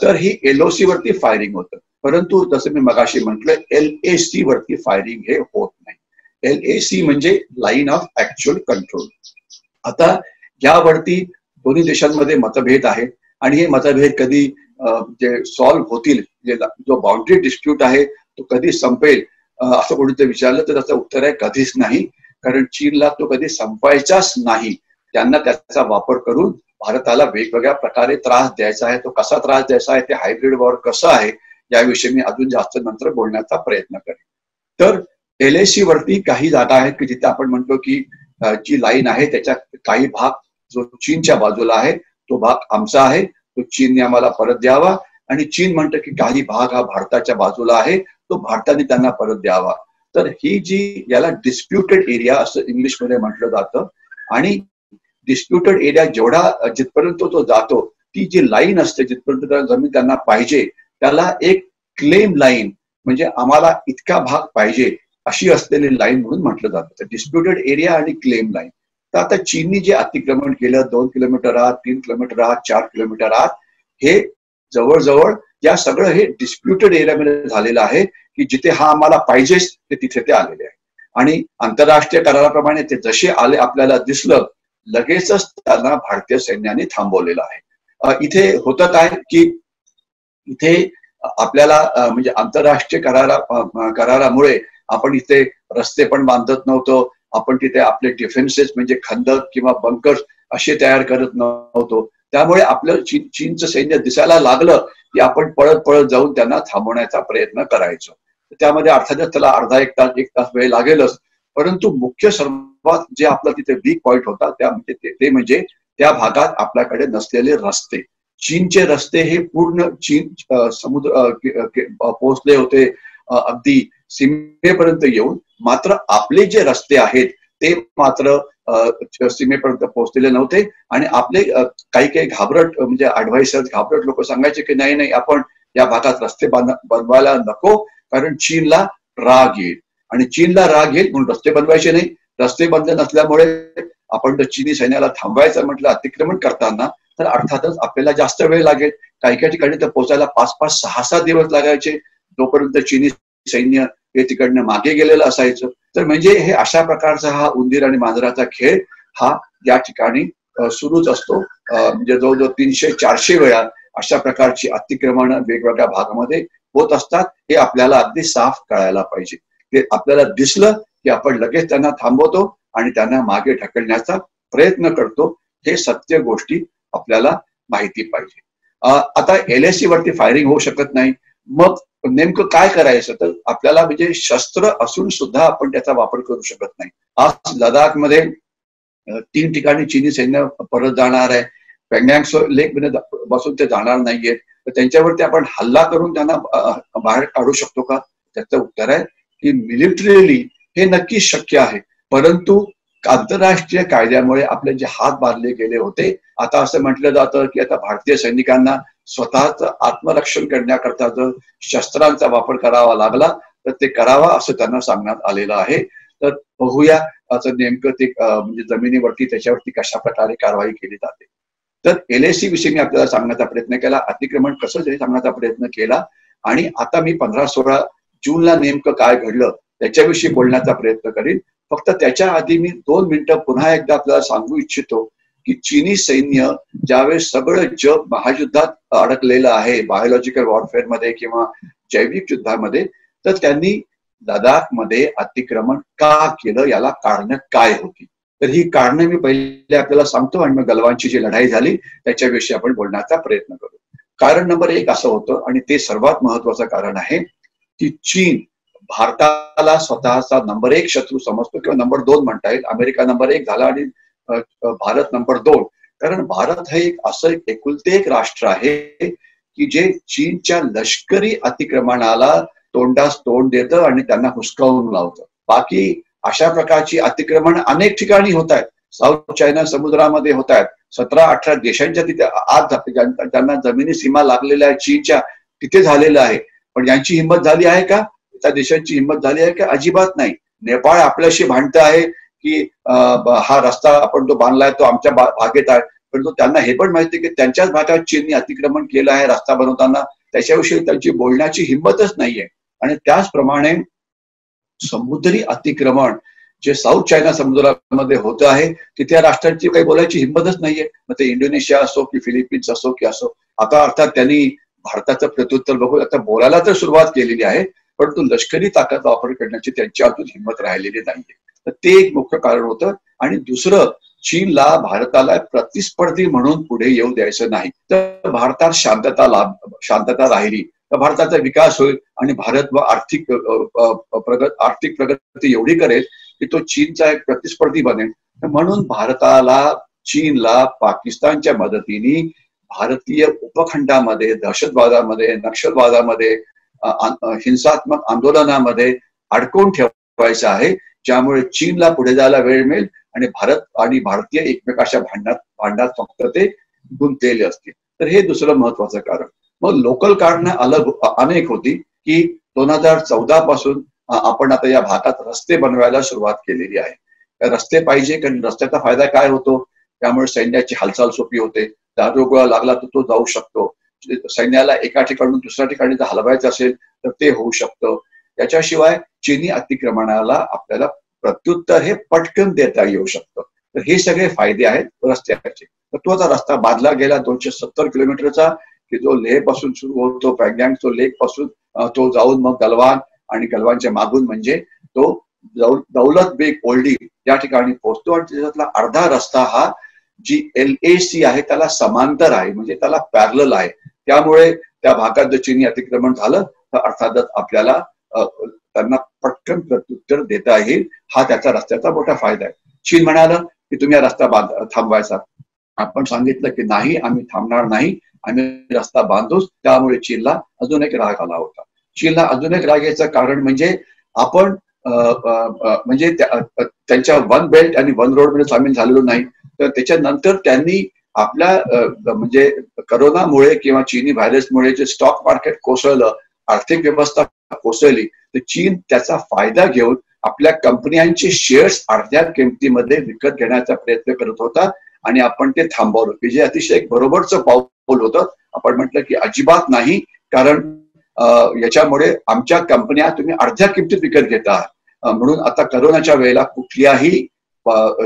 [SPEAKER 3] तर ही LOC वरती फायरिंग होतं, परंतु जसं मी मगाशी म्हटलं LAC वरती फायरिंग हे होत नाही. LAC म्हणजे लाईन ऑफ ऍक्च्युअल कंट्रोल. आता यावरती दोन्ही देशांमध्ये मतभेद आहेत आणि हे मतभेद कधी जे सॉल्व्ह होतील, जो बाउंड्री डिस्प्यूट आहे तो कधी संपेल असं कोणीतरी विचारलं तर त्याचं उत्तर आहे कधीच नाही. कारण चीनला तो कधी संपायचाच नाही. त्यांना त्याचा वापर करून भारताला वेगवेगळ्या प्रकारे त्रास द्यायचा आहे. तो कसा त्रास द्यायचा आहे, ते हायब्रिड वॉर कसं आहे, याविषयी मी अजून जास्त नंतर बोलण्याचा प्रयत्न करेन. तर LAC वरती काही जागा आहेत की जिथे आपण म्हणतो की जी लाईन आहे त्याच्या काही भाग जो चीनच्या बाजूला आहे तो भाग आमचा आहे, तो चीनने आम्हाला परत द्यावा. आणि चीन म्हणतं की काही भाग हा भारताच्या बाजूला आहे, तो भारताने त्यांना परत द्यावा. तर ही जी याला डिस्प्युटेड एरिया असं इंग्लिशमध्ये म्हटलं जातं. आणि डिस्प्युटेड एरिया जेवढा जिथपर्यंत तो जातो, ती जी लाईन असते जिथपर्यंत जमीन त्यांना पाहिजे, त्याला एक क्लेम लाईन म्हणजे आम्हाला इतका भाग पाहिजे अशी असलेली लाईन म्हणून म्हटलं जातं. डिस्प्युटेड एरिया आणि क्लेम लाईन. तर आता चीननी जे अतिक्रमण केलं 2 किलोमीटर आत, 3 किलोमीटर आत, 4 किलोमीटर आत, हे जवळजवळ या सगळं हे डिस्प्युटेड एरियामध्ये झालेलं आहे की जिथे हा आम्हाला पाहिजेच ते तिथे ते आलेले आहे. आणि आंतरराष्ट्रीय कराराप्रमाणे ते जसे आले आपल्याला दिसलं, लगेचच त्यांना भारतीय सैन्याने थांबवलेलं आहे. इथे होतं काय की इथे आपल्याला म्हणजे आंतरराष्ट्रीय करारामुळे आपण इथे रस्ते पण बांधत नव्हतो, आपण तिथे आपले डिफेन्सेस म्हणजे खंदक किंवा बंकर्स असे तयार करत नव्हतो. त्यामुळे आपलं चीनचं सैन्य दिसायला लागलं की आपण पळत पळत जाऊन त्यांना थांबवण्याचा प्रयत्न करायचो. त्यामध्ये अर्थातच त्याला अर्धा एक तास वेळ लागेलच. परंतु मुख्य सर्वात जे आपला तिथे वीक पॉइंट होता ते म्हणजे त्या भागात आपल्याकडे नसलेले रस्ते. चीनचे रस्ते हे पूर्ण चीन समुद्र पोहोचले होते अगदी सीमेपर्यंत येऊन. मात्र आपले जे रस्ते आहेत ते मात्र सीमेपर्यंत पोहोचलेले नव्हते. आणि आपले काही घाबरट म्हणजे ऍडव्हायसर्स, घाबरट लोक सांगायचे की नाही आपण या भागात रस्ते बनवायला नको, कारण चीनला राग येईल. आणि चीनला राग येईल म्हणून रस्ते बनवायचे नाही. रस्ते बनले नसल्यामुळे आपण जर चीनी सैन्याला थांबवायचं म्हटलं अतिक्रमण करताना, तर अर्थातच आपल्याला जास्त वेळ लागेल. काही ठिकाणी तर पोहोचायला 5-5, 6-6 दिवस लागायचे, तोपर्यंत चीनी सैन्य हे तिकडनं मागे गेलेलं असायचं. तर म्हणजे हे अशा प्रकारचा हा उंदीर आणि मांजराचा खेळ हा या ठिकाणी सुरूच असतो. म्हणजे जवळजवळ 300-400 वेळा अशा प्रकारची अतिक्रमण वेगवेगळ्या भागामध्ये होत असतात. हे आपल्याला अगदी साफ कळायला पाहिजे. ते आपल्याला दिसलं की आपण लगेच त्यांना थांबवतो आणि त्यांना मागे ढकलण्याचा प्रयत्न करतो. हे सत्य गोष्टी आपल्याला माहिती पाहिजे. आता LAC वरती फायरिंग होऊ शकत नाही, मग नेमकं काय करायचं? तर आपल्याला म्हणजे शस्त्र असून सुद्धा आपण त्याचा वापर करू शकत नाही. आज लडाखमध्ये 3 ठिकाणी चीनी सैन्य परत जाणार आहे. पँगँग लेक मध्ये बसून ते जाणार नाहीये. तर त्यांच्यावरती आपण हल्ला करून त्यांना बाहेर काढू शकतो का? त्याचं उत्तर आहे की मिलिटरीली हे नक्कीच शक्य आहे, परंतु आंतरराष्ट्रीय कायद्यामुळे आपले जे हात बांधले गेले होते, आता असं म्हटलं जातं की आता भारतीय सैनिकांना स्वतःच आत्मरक्षण करण्याकरता जर शस्त्रांचा वापर करावा लागला तर ते करावा असं त्यांना सांगण्यात आलेलं आहे. तर बघूया असं नेमकं ते म्हणजे जमिनीवरती त्याच्यावरती कशा प्रकारे कारवाई केली जाते. तर LAC विषयी मी आपल्याला सांगण्याचा प्रयत्न केला, अतिक्रमण कसं जरी सांगण्याचा प्रयत्न केला. आणि आता मी 15-16 जूनला नेमकं काय घडलं त्याच्याविषयी बोलण्याचा प्रयत्न करीन. फक्त त्याच्या आधी मी 2 मिनिटं पुन्हा एकदा आपल्याला सांगू इच्छितो की चीनी सैन्य ज्यावेळेस सगळं जग महायुद्धात अडकलेलं आहे, बायोलॉजिकल वॉरफेअर मध्ये किंवा जैविक युद्धामध्ये, तर त्यांनी लडाखमध्ये अतिक्रमण का केलं, याला कारण काय होती? तर ही कारणं मी पहिले आपल्याला सांगतो आणि मग गलवानची जी लढाई झाली त्याच्याविषयी आपण बोलण्याचा प्रयत्न करू. कारण नंबर 1 असं होतं, आणि ते सर्वात महत्वाचं कारण आहे, की चीन भारताला स्वतःचा नंबर 1 शत्रू समजतो, किंवा नंबर 2 म्हणता येईल. अमेरिका नंबर 1 झाला आणि भारत नंबर 2. कारण भारत हे एक असं एकुलते एक राष्ट्र आहे की जे चीनच्या लष्करी अतिक्रमणाला तोंडास तोंड देतं आणि त्यांना हुसकावून लावतं. बाकी अशा प्रकारची अतिक्रमण अनेक ठिकाणी होत आहेत. साऊथ चायना समुद्रामध्ये होत आहेत. 17-18 देशांच्या तिथे आत ज्यांना जमिनी सीमा लागलेल्या आहे चीनच्या, तिथे झालेलं आहे. पण यांची हिंमत झाली आहे का? त्या देशांची हिंमत झाली आहे का? अजिबात नाही. नेपाळ आपल्याशी भांडतं आहे की हा रस्ता आपण तो बांधलाय तो आमच्या भागेत आहे, परंतु त्यांना हे पण माहिती की त्यांच्याच भागात चीनने अतिक्रमण केलं आहे रस्ता बनवताना. त्याच्याविषयी त्यांची बोलण्याची हिंमतच नाहीये. आणि त्याचप्रमाणे समुद्री अतिक्रमण जे साऊथ चायना समुद्रामध्ये होत आहे तिथे राष्ट्रांची काही बोलायची हिंमतच नाहीये. मग ते इंडोनेशिया असो की फिलिपिन्स असो की असो. आता अर्थात त्यांनी भारताचं प्रत्युत्तर बघून आता बोलायला तर सुरुवात केलेली आहे, परंतु लष्करी ताकद वापर करण्याची त्यांची अजून हिंमत राहिलेली नाहीये. तर ते एक मुख्य कारण होतं. आणि दुसरं, चीनला भारताला प्रतिस्पर्धी म्हणून पुढे येऊ द्यायचं नाही. तर भारतात शांतता राहिली तर भारताचा विकास होईल आणि भारत आर्थिक प्रगती एवढी करेल की तो चीनचा एक प्रतिस्पर्धी बनेल. म्हणून भारताला चीनला पाकिस्तानच्या मदतीने भारतीय उपखंडामध्ये दहशतवादामध्ये, नक्षलवादामध्ये, हिंसात्मक आंदोलनामध्ये अडकवून ठेवायचं आहे, ज्यामुळे चीनला पुढे जायला वेळ मिळेल आणि भारत आणि भारतीय एकमेकाच्या भांडणात फक्त ते गुंतलेले असतील. तर हे दुसरं महत्वाचं कारण. मग लोकल कारणं अनेक होती की 2014 पासून आपण आता या भागात रस्ते बनवायला सुरुवात केलेली आहे. रस्ते पाहिजे कारण रस्त्याचा फायदा काय होतो, त्यामुळे सैन्याची हालचाल सोपी होते. दारुगोळा लागला तर तो जाऊ शकतो. सैन्याला एका ठिकाणून दुसऱ्या ठिकाणी जर हलवायचं असेल तर ते होऊ शकतं. त्याच्याशिवाय चीनी अतिक्रमणाला आपल्याला प्रत्युत्तर हे पटकन देता येऊ शकतं. तर हे सगळे फायदे आहेत रस्त्याचे. तर तो आता रस्ता बांधला गेला 270 किलोमीटरचा की जो लेह पासून सुरू होतो, पँगँग तो लेक पासून तो जाऊन मग गलवान आणि गलवानच्या मागून म्हणजे तो दौलत बेग ओल्डी या ठिकाणी पोहोचतो. आणि त्याच्यातला अर्धा रस्ता हा जी LAC आहे त्याला समांतर आहे, म्हणजे त्याला पॅरलल आहे. त्यामुळे त्या भागात जर चीनी अतिक्रमण झालं तर अर्थातच आपल्याला त्यांना पटकन प्रत्युत्तर देता येईल. हा त्याचा रस्त्याचा मोठा फायदा आहे. चीन म्हणालं की तुम्ही हा रस्ता थांबवायचा. आपण सांगितलं की नाही, आम्ही थांबणार नाही, आम्ही रस्ता बांधूच. त्यामुळे चीनला अजून एक राग आला होता. चीनला अजून एक राग याचं कारण म्हणजे आपण म्हणजे त्यांच्या वन बेल्ट आणि वन रोड मध्ये सामील झालेलो नाही. तर त्याच्यानंतर त्यांनी आपल्या म्हणजे करोनामुळे किंवा चीनी व्हायरसमुळे जे स्टॉक मार्केट कोसळलं, आर्थिक व्यवस्था कोसळली, तर चीन त्याचा फायदा घेऊन आपल्या कंपन्यांचे शेअर्स अर्ध्या किमतीमध्ये विकत घेण्याचा प्रयत्न करत होता आणि आपण ते थांबवलं, की जे अतिशय एक बरोबरचं पाऊल होतं. आपण म्हटलं की अजिबात नाही, कारण याच्यामुळे आमच्या कंपन्या तुम्ही अर्ध्या किमतीत विकत घेता. म्हणून आता करोनाच्या वेळेला कुठल्याही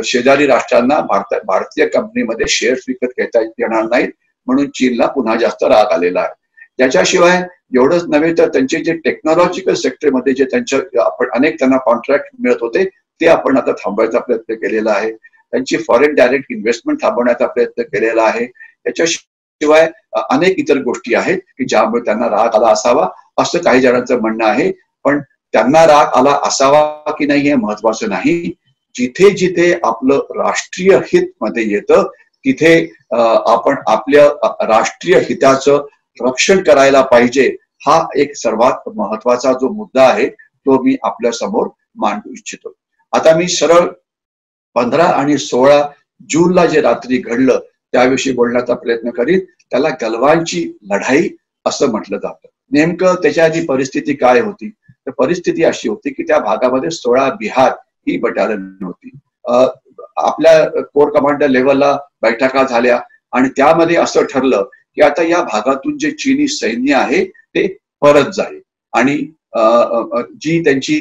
[SPEAKER 3] शेजारी राष्ट्रांना भारतीय कंपनीमध्ये शेअर्स विकत घेता येणार नाहीत, म्हणून चीनला पुन्हा जास्त राग आलेला आहे. त्याच्याशिवाय एवढंच नव्हे तर त्यांचे जे टेक्नॉलॉजिकल सेक्टरमध्ये जे आपण अनेक त्यांना कॉन्ट्रॅक्ट मिळत होते ते आपण आता थांबवायचा प्रयत्न केलेला आहे. त्यांची फॉरेन डायरेक्ट इन्व्हेस्टमेंट थांबवण्याचा प्रयत्न केलेला आहे. त्याच्याशिवाय अनेक इतर गोष्टी आहेत की ज्यामुळे त्यांना राग आला असावा असं काही जणांचं म्हणणं आहे. पण त्यांना राग आला असावा की नाही हे महत्वाचं नाही. जिथे जिथे आपलं राष्ट्रीय हित मध्ये येतं तिथे आपण आपल्या राष्ट्रीय हिताचं रक्षण करायला पाहिजे. हा एक सर्वात महत्वाचा जो मुद्दा आहे तो मी आपल्या समोर मांडू इच्छितो. आता मी सरळ 15 आणि 16 जूनला जे रात्री घडलं त्याविषयी बोलण्याचा प्रयत्न करीन. त्याला गलवानची लढाई असं म्हटलं जातं. नेमकं त्याच्या आधी परिस्थिती काय होती, तर परिस्थिती अशी होती की त्या भागामध्ये 16 बिहार ही बटालियन होती. आपल्या कोर कमांडर लेवलला बैठका झाल्या आणि त्यामध्ये असं ठरलं की आता या भागातून जे चीनी सैन्य आहे ते परत जाईल आणि जी त्यांची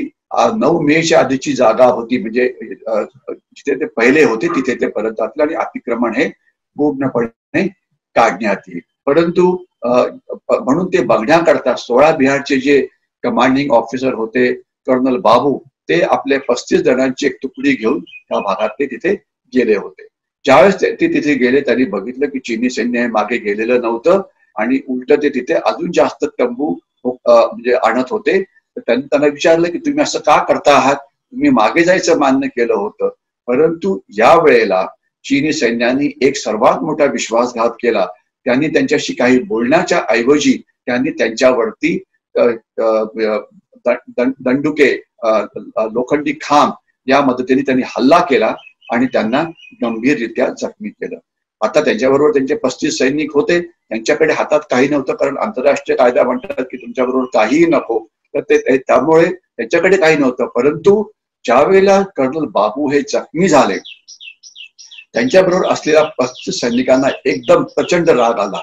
[SPEAKER 3] 9 मेच्या आधीची जागा होती म्हणजे जिथे ते पहिले होते तिथे ते परत जातील आणि अतिक्रमण हे पूर्णपणे काढण्यात येईल. परंतु म्हणून ते बघण्याकरता 16 बिहारचे जे कमांडिंग ऑफिसर होते कर्नल बाबू ते आपले 35 जणांची एक तुकडी घेऊन त्या भागात ते तिथे गेले होते. ज्यावेळेस ते तिथे गेले त्यांनी बघितलं की चीनी सैन्य मागे गेलेलं नव्हतं आणि उलट ते तिथे अजून जास्त तंबू म्हणजे आणत होते. तर त्यांनी त्यांना विचारलं की तुम्ही असं का करता आहात, तुम्ही मागे जायचं मान्य केलं होतं. परंतु या वेळेला चीनी सैन्याने एक सर्वात मोठा विश्वासघात केला. त्यांनी त्यांच्याशी काही बोलण्याच्या ऐवजी त्यांनी त्यांच्यावरती दंडुके, लोखंडी खांब या मदतीने त्यांनी हल्ला केला आणि त्यांना गंभीररित्या जखमी केलं. आता त्यांच्याबरोबर त्यांचे 35 सैनिक होते. त्यांच्याकडे हातात काही नव्हतं, कारण आंतरराष्ट्रीय कायदा म्हणतात की तुमच्याबरोबर काहीही नको, तर ते त्यामुळे त्यांच्याकडे काही नव्हतं. परंतु ज्या वेळेला कर्नल बाबू हे जखमी झाले, त्यांच्याबरोबर असलेल्या 35 सैनिकांना एकदम प्रचंड राग आला.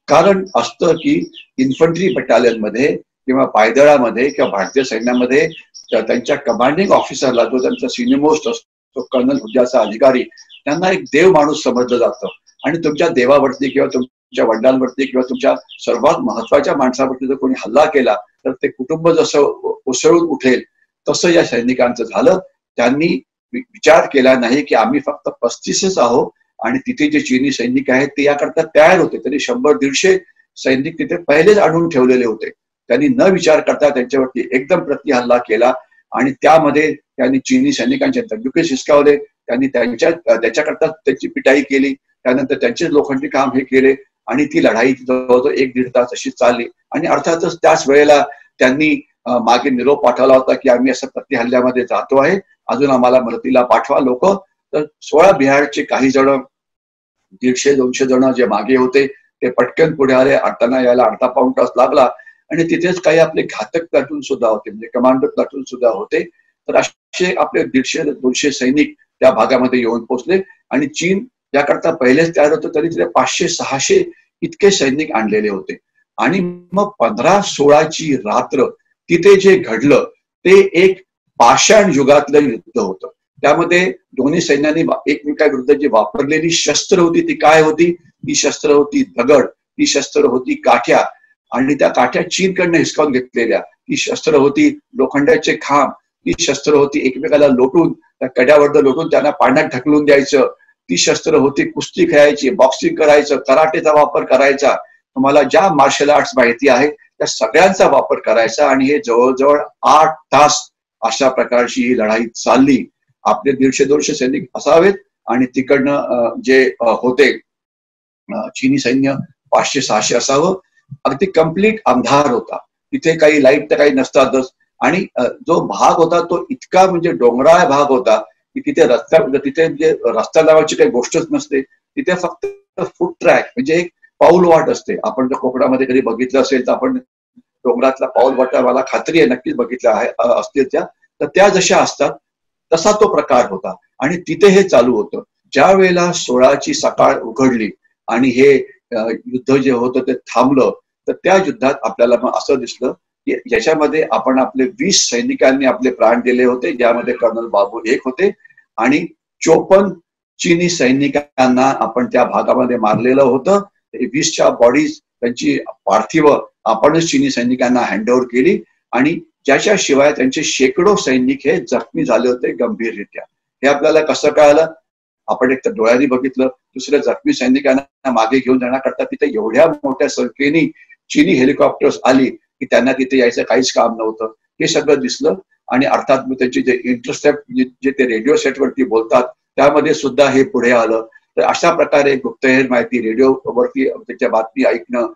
[SPEAKER 3] कारण असतं की इन्फंट्री बटालियन मध्ये किंवा पायदळामध्ये किंवा भारतीय सैन्यामध्ये त्यांच्या कमांडिंग ऑफिसरला, जो त्यांचा सिनियर मोस्ट असतो, कर्नल हुद्द्याचा अधिकारी, त्यांना एक देव माणूस समजलं जातं. आणि तुमच्या देवावरती किंवा तुमच्या वडिलांवरती किंवा तुमच्या सर्वात महत्वाच्या माणसावरती जर कोणी हल्ला केला तर ते कुटुंब जसं उसळून उठेल, तसं या सैनिकांचं झालं. त्यांनी विचार केला नाही की आम्ही फक्त 35च आहोत आणि तिथे जे चीनी सैनिक आहेत ते याकरता तयार होते. तरी 100-150 सैनिक तिथे पहिलेच आणून ठेवलेले होते. त्यांनी न विचार करता त्यांच्यावरती एकदम प्रतिहल्ला केला आणि त्यामध्ये त्यांनी चीनी सैनिकांचे दंडुके शिसकावले. त्यांनी त्याच्याकरता त्याची पिटाई केली. त्यानंतर त्यांचे लोखंडी काम हे केले आणि ती लढाई जवळजवळ 1-1.5 तास अशी चालली. आणि अर्थातच त्याच वेळेला त्यांनी मागे निरोप पाठवला होता की आम्ही असं प्रतिहल्ल्यामध्ये जातो आहे, अजून आम्हाला मदतीला पाठवा लोक. तर 16 बिहारचे काही जण, 150-200 जण जे मागे होते ते पटकन पुढे आले. त्यांना यायला अर्धा पाऊण तास लागला. आणि तिथेच काही आपले घातक प्लाटून सुद्धा होते, म्हणजे कमांडो प्लाटून सुद्धा होते. तर असे आपले 150-200 सैनिक त्या भागामध्ये येऊन पोहोचले. आणि चीन याकरता पहिलेच तयार होतं, तरी तिथे 500-600 इतके सैनिक आणलेले होते. आणि मग 15-16ची रात्र तिथे जे घडलं ते एक पाषाण युगातलं युद्ध होतं. त्यामध्ये दोन्ही सैन्यांनी एकमेकांविरुद्ध जी वापरलेली शस्त्र होती ती काय होती? ती शस्त्र होती दगड, ती शस्त्र होती काठ्या, आणि त्या काठ्या चीनकडनं हिसकावून घेतलेल्या. ती शस्त्र होती लोखंडाचे खांब, ती शस्त्र होती एकमेकाला लोटून, त्या कड्यावर लोटून त्यांना पाण्यात ढकलून द्यायचं. ती शस्त्र होती कुस्ती खेळायची, बॉक्सिंग करायचं, कराटेचा वापर करायचा. तुम्हाला ज्या मार्शल आर्ट्स माहिती आहे त्या सगळ्यांचा वापर करायचा. आणि हे जवळजवळ 8 तास अशा प्रकारची ही लढाई चालली. आपले 150-200 सैनिक असावेत आणि तिकडनं जे होते चीनी सैन्य 500-600 असावं. अगदी कंप्लीट अंधार होता. तिथे काही लाईट तर काही नसतातच. आणि जो भाग होता तो इतका म्हणजे डोंगराळ भाग होता की तिथे रस्ता नावाची काही गोष्टच नसते. तिथे फक्त फूट ट्रॅक म्हणजे एक पाऊल वाट असते. आपण जर कोकणामध्ये कधी बघितलं असेल तर आपण डोंगरातला पाऊल वाटा, मला खात्री आहे नक्कीच बघितल्या असतील त्या, तर त्या जशा असतात तसा तो प्रकार होता. आणि तिथे हे चालू होतं. ज्या वेळेला 16ची सकाळ उघडली आणि हे युद्ध जे होतं ते थांबलं, तर त्या युद्धात आपल्याला मग असं दिसलं की ज्याच्यामध्ये आपण आपले 20 सैनिकांनी आपले प्राण दिले होते, ज्यामध्ये कर्नल बाबू एक होते, आणि 54 चीनी सैनिकांना आपण त्या भागामध्ये मारलेलं होतं. 20च्या बॉडीज, त्यांची पार्थिव आपणच चीनी सैनिकांना हँडओव्हर केली. आणि ज्याच्याशिवाय त्यांचे शेकडो सैनिक हे जखमी झाले होते गंभीररित्या. हे आपल्याला कसं कळालं? आपण एक तर डोळ्यांनी बघितलं, दुसऱ्या जखमी सैनिकांना मागे घेऊन जाण्याकरता तिथे एवढ्या मोठ्या संख्येने चीनी हेलिकॉप्टर्स आली की त्यांना तिथे यायचं काहीच काम नव्हतं. हे सगळं दिसलं. आणि अर्थात त्यांची जे इंटरसेप्ट जे ते रेडिओ सेटवरती बोलतात त्यामध्ये सुद्धा हे पुढे आलं. तर अशा प्रकारे गुप्तहेर माहिती, रेडिओवरती त्यांच्या बातमी ऐकणं,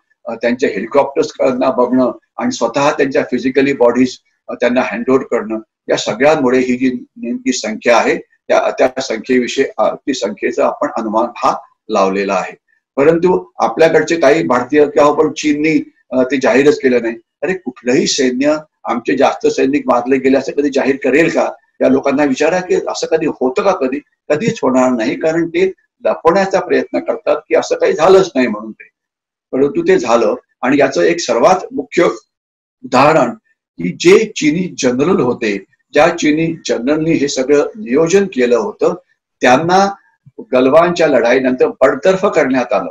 [SPEAKER 3] त्यांच्या हेलिकॉप्टर्सना बघणं आणि स्वतः त्यांच्या फिजिकली बॉडीज त्यांना हँडओव्हर करणं, या सगळ्यांमुळे ही जी नेमकी संख्या आहे त्या संख्येविषयी ती संख्येचा आपण अनुमान हा लावलेला आहे. परंतु आपल्याकडचे काही भारतीय किंवा पण चीननी ते जाहीरच केलं नाही. अरे कुठलंही सैन्य आमचे जास्त सैनिक मारले गेले असं कधी जाहीर करेल का? या लोकांना विचारा की असं कधी होतं का? कधीच होणार नाही. कारण ते लपवण्याचा प्रयत्न करतात की असं काही झालंच नाही म्हणून ते. परंतु ते झालं. आणि याचं एक सर्वात मुख्य उदाहरण की जे चीनी जनरल होते, ज्या चीनी जनरलनी हे सगळं नियोजन केलं होतं, त्यांना गलवानच्या लढाईनंतर बडतर्फ करण्यात आलं.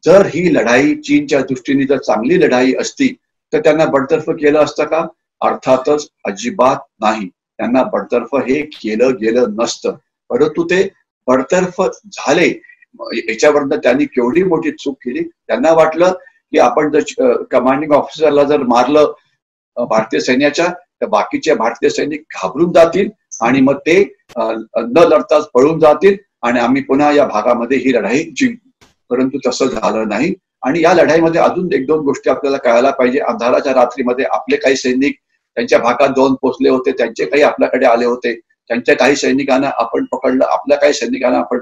[SPEAKER 3] जर ही लढाई चीनच्या दृष्टीने जर चांगली लढाई असती तर त्यांना बडतर्फ केलं असतं का? अर्थातच अजिबात नाही. त्यांना बडतर्फ हे केलं गेलं नसतं. परंतु ते बडतर्फ झाले. याच्यावरनं त्यांनी केवढी मोठी चूक केली. त्यांना वाटलं की आपण जर कमांडिंग ऑफिसरला जर मारलं भारतीय सैन्याच्या, तर बाकीचे भारतीय सैनिक घाबरून जातील आणि मग ते न लढताच पळून जातील आणि आम्ही पुन्हा या भागामध्ये ही लढाई जिंकू. परंतु तसं झालं नाही. आणि या लढाईमध्ये अजून एक दोन गोष्टी आपल्याला कळायला पाहिजे. अंधाराच्या रात्रीमध्ये आपले काही सैनिक त्यांच्या भागात जाऊन पोहोचले होते, त्यांचे काही आपल्याकडे आले होते, त्यांच्या काही सैनिकांना आपण पकडलं, आपल्या काही सैनिकांना आपण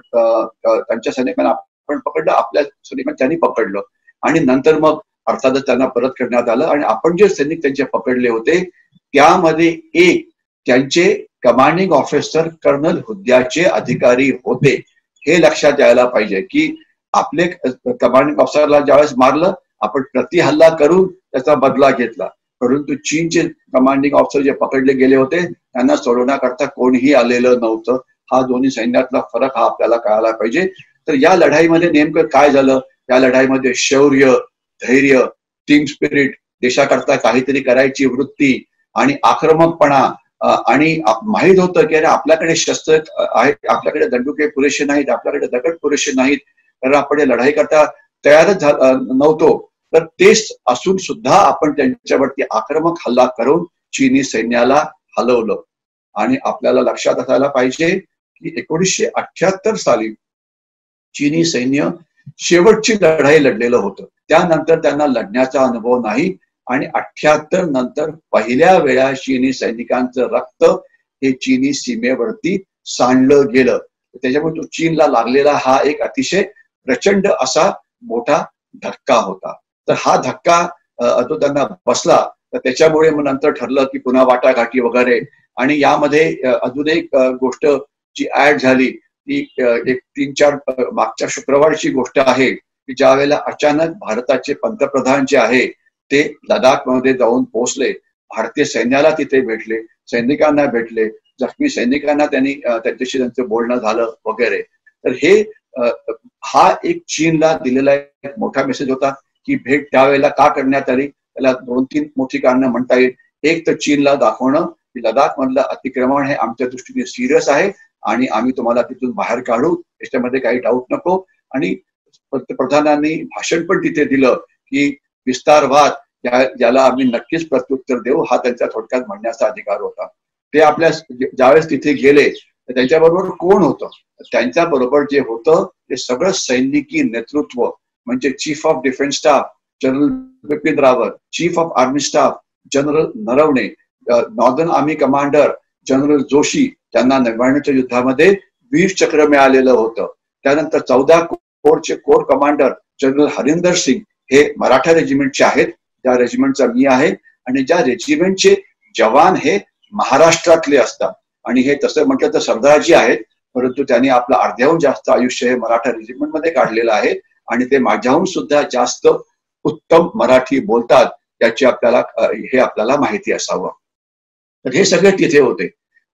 [SPEAKER 3] त्यांच्या सैनिकांना आपण पकडलं, आपल्या सैनिकांना त्यांनी पकडलं आणि नंतर मग अर्थातच त्यांना परत करण्यात आलं. आणि आपण जे सैनिक त्यांचे पकडले होते त्यामध्ये एक त्यांचे कमांडिंग ऑफिसर कर्नल हुद्द्याचे अधिकारी होते. हे लक्षात यायला पाहिजे की आपले कमांडिंग ऑफिसरला ज्यावेळेस मारलं आपण प्रतिहल्ला करून त्याचा बदला घेतला, परंतु चीनचे कमांडिंग ऑफिसर जे पकडले गेले होते त्यांना सोडवण्याकरता कोणीही आलेलं नव्हतं. हा दोन्ही सैन्यातला फरक हा आपल्याला कळायला पाहिजे. तर या लढाईमध्ये नेमकं काय झालं, या लढाईमध्ये शौर्य, धैर्य, टीम स्पिरिट, देशाकरता काहीतरी करायची वृत्ती आणि आक्रमकपणा आणि माहीत होतं की अरे आपल्याकडे शस्त्र आहेत, आपल्याकडे दंडुके पुरेसे नाहीत, आपल्याकडे दगड पुरेसे नाहीत, कारण आपण लढाई करता तयारच नव्हतो. तर तेच असून सुद्धा आपण त्यांच्यावरती आक्रमक हल्ला करून चीनी सैन्याला हलवलं. आणि आपल्याला लक्षात असायला पाहिजे की 1978 साली चीनी सैन्य शेवटची लढाई लढलेलं होतं, त्यानंतर त्यांना लढण्याचा अनुभव नाही आणि 78 नंतर पहिल्या वेळा चीनी सैनिकांचं रक्त हे चीनी सीमेवरती सांडलं गेलं. त्याच्यामुळे तो चीनला लागलेला हा एक अतिशय प्रचंड असा मोठा धक्का होता. तर हा धक्का तो त्यांना बसला, तर त्याच्यामुळे मग नंतर ठरलं की पुन्हा वाटाघाटी वगैरे. आणि यामध्ये अजून एक गोष्ट जी ऍड झाली ती एक 3-4 मागच्या शुक्रवारची गोष्ट आहे की ज्या वेळेला अचानक भारताचे पंतप्रधान जे आहे ते लडाखमध्ये जाऊन पोहोचले, भारतीय सैन्याला तिथे भेटले, सैनिकांना भेटले, जखमी सैनिकांना त्यांच्याशी त्यांचं बोलणं झालं वगैरे. तर हे हा एक चीनला दिलेला एक मोठा मेसेज होता. ही भेट त्यावेळेला का करण्यात आली, त्याला 2-3 मोठी कारणं म्हणता येईल. एक तर चीनला दाखवणं की लडाख मधलं अतिक्रमण हे आमच्या दृष्टीने सिरियस आहे आणि आम्ही तुम्हाला तिथून बाहेर काढू, याच्यामध्ये काही डाऊट नको. आणि पंतप्रधानांनी भाषण पण तिथे दिलं की विस्तारवाद ज्याला आम्ही नक्कीच प्रत्युत्तर देऊ, हा त्यांच्या थोडक्यात म्हणण्याचा अधिकार होता. ते आपल्या ज्यावेळेस तिथे गेले तर त्यांच्याबरोबर कोण होतं, त्यांच्या बरोबर जे होतं ते सगळं सैनिकी नेतृत्व, म्हणजे chief of defence staff general Bipin Rawat, chief of army staff general Naravane, northern army commander general Joshi, त्यांना 99च्या युद्धामध्ये वीर चक्र मिळालेलं होतं. त्यानंतर 14 कोरचे corps commander general Harinder Singh हे मराठा रेजिमेंटचे आहेत, ज्या रेजिमेंटचा मी आहे, आणि ज्या रेजिमेंटचे जवान हे महाराष्ट्रातले असतात. आणि हे तसं म्हटलं तर सरदारजी आहेत, परंतु त्यांनी आपलं अर्ध्याहून जास्त आयुष्य हे मराठा रेजिमेंटमध्ये काढलेलं आहे आणि ते माझ्याहून सुद्धा जास्त उत्तम मराठी बोलतात, याची आपल्याला माहिती असावं. तर हे सगळे तिथे होते.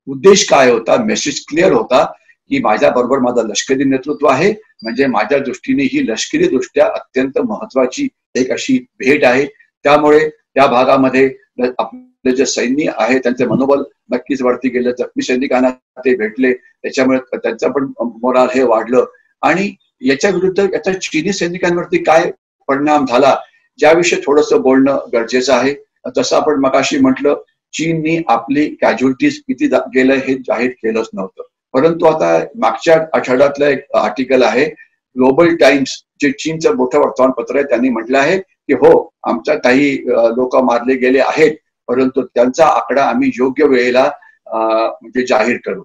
[SPEAKER 3] उद्देश काय होता, मेसेज क्लिअर होता की माझ्या बरोबर माझं लष्करी नेतृत्व आहे, म्हणजे माझ्या दृष्टीने ही लष्करी दृष्ट्या अत्यंत महत्वाची एक अशी भेट आहे. त्यामुळे त्या भागामध्ये आपले जे सैन्य आहे त्यांचे मनोबल नक्कीच वरती गेलं, जखमी सैनिकांना ते भेटले, त्याच्यामुळे त्यांचं पण मोराल हे वाढलं. आणि याच्या विरुद्ध याचा चीनी सैनिकांवरती काय परिणाम झाला ज्याविषयी थोडंसं बोलणं गरजेचं आहे. तसं आपण मगाशी म्हटलं, चीननी आपली कॅज्युअलिटीज किती गेलं हे जाहीर केलंच नव्हतं, परंतु आता मागच्या आठवड्यातलं एक आर्टिकल आहे ग्लोबल टाइम्स, जे चीनचं मोठं वर्तमानपत्र आहे, त्यांनी म्हटलं आहे की हो आमच्या काही लोक मारले गेले आहेत, परंतु त्यांचा आकडा आम्ही योग्य वेळेला म्हणजे जाहीर करू.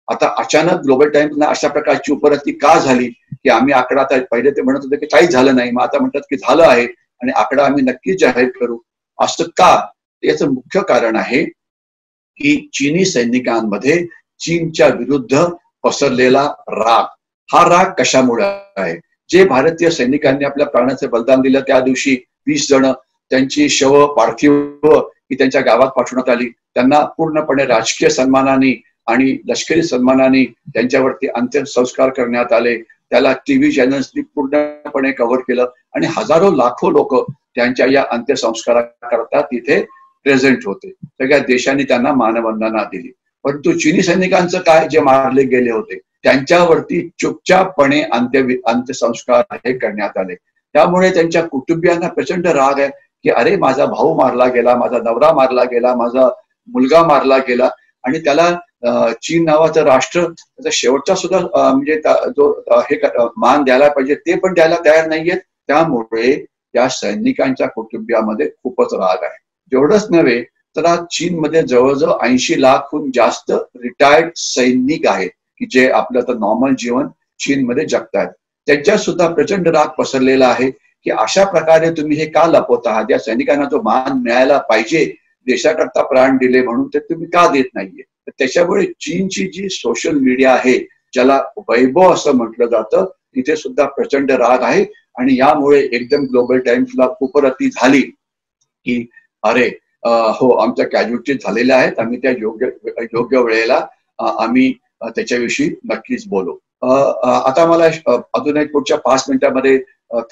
[SPEAKER 3] आता अचानक ग्लोबल टाइम्सना अशा प्रकारची उपरती का झाली की आम्ही आकडा, आता पहिले ते म्हणत होते की काहीच झालं नाही, मग आता म्हणतात की झालं आहे आणि आकडा आम्ही नक्कीच जाहीर करू. असं का, याचं मुख्य कारण आहे की चीनी सैनिकांमध्ये चीनच्या विरुद्ध पसरलेला राग. हा राग कशामुळे आहे, जे भारतीय सैनिकांनी आपल्या प्राणाचे बलिदान दिलं त्या दिवशी 20 जण त्यांची शव पार्थिव ही त्यांच्या गावात पाठवण्यात आली, त्यांना पूर्णपणे राजकीय सन्मानाने आणि लष्करी सन्मानाने त्यांच्यावरती अंत्यसंस्कार करण्यात आले. त्याला टीव्ही चॅनल्सनी पूर्णपणे कव्हर केलं आणि हजारो लाखो लोक त्यांच्या या अंत्यसंस्काराकरता तिथे प्रेझेंट होते. सगळ्या देशांनी त्यांना मानवंदना दिली. परंतु चीनी सैनिकांचं काय, जे मारले गेले होते त्यांच्यावरती चुपचापपणे अंत्यसंस्कार हे करण्यात आले. त्यामुळे त्यांच्या कुटुंबियांना प्रचंड राग आहे की अरे माझा भाऊ मारला गेला, माझा नवरा मारला गेला, माझा मुलगा मारला गेला, आणि त्याला चीन नावाचं राष्ट्र त्याचा शेवटचा सुद्धा म्हणजे जो हे मान द्यायला पाहिजे ते पण द्यायला तयार नाहीयेत. त्यामुळे त्या सैनिकांच्या कुटुंबियामध्ये खूपच राग आहे. एवढंच नव्हे तर आज चीनमध्ये जवळजवळ 80 लाखहून जास्त रिटायर्ड सैनिक आहेत की जे आपलं तर नॉर्मल जीवन चीनमध्ये जगतायत. त्यांच्यात सुद्धा प्रचंड राग पसरलेला आहे की अशा प्रकारे तुम्ही हे का लपवत आहात? या सैनिकांना जो मान मिळायला पाहिजे, देशाकरता प्राण दिले म्हणून, ते तुम्ही का देत नाहीये? तर त्याच्यामुळे चीनची जी सोशल मीडिया आहे, ज्याला वैभव असं म्हटलं जातं, तिथे सुद्धा प्रचंड राग आहे. आणि यामुळे एकदम ग्लोबल टाइम्सला खूप रती झाली की अरे हो, आमच्या कॅज्युअल्टी झालेल्या आहेत, आम्ही त्या योग्य वेळेला आम्ही त्याच्याविषयी नक्कीच बोलू. आता मला अजून एक पुढच्या 5 मिनिटांमध्ये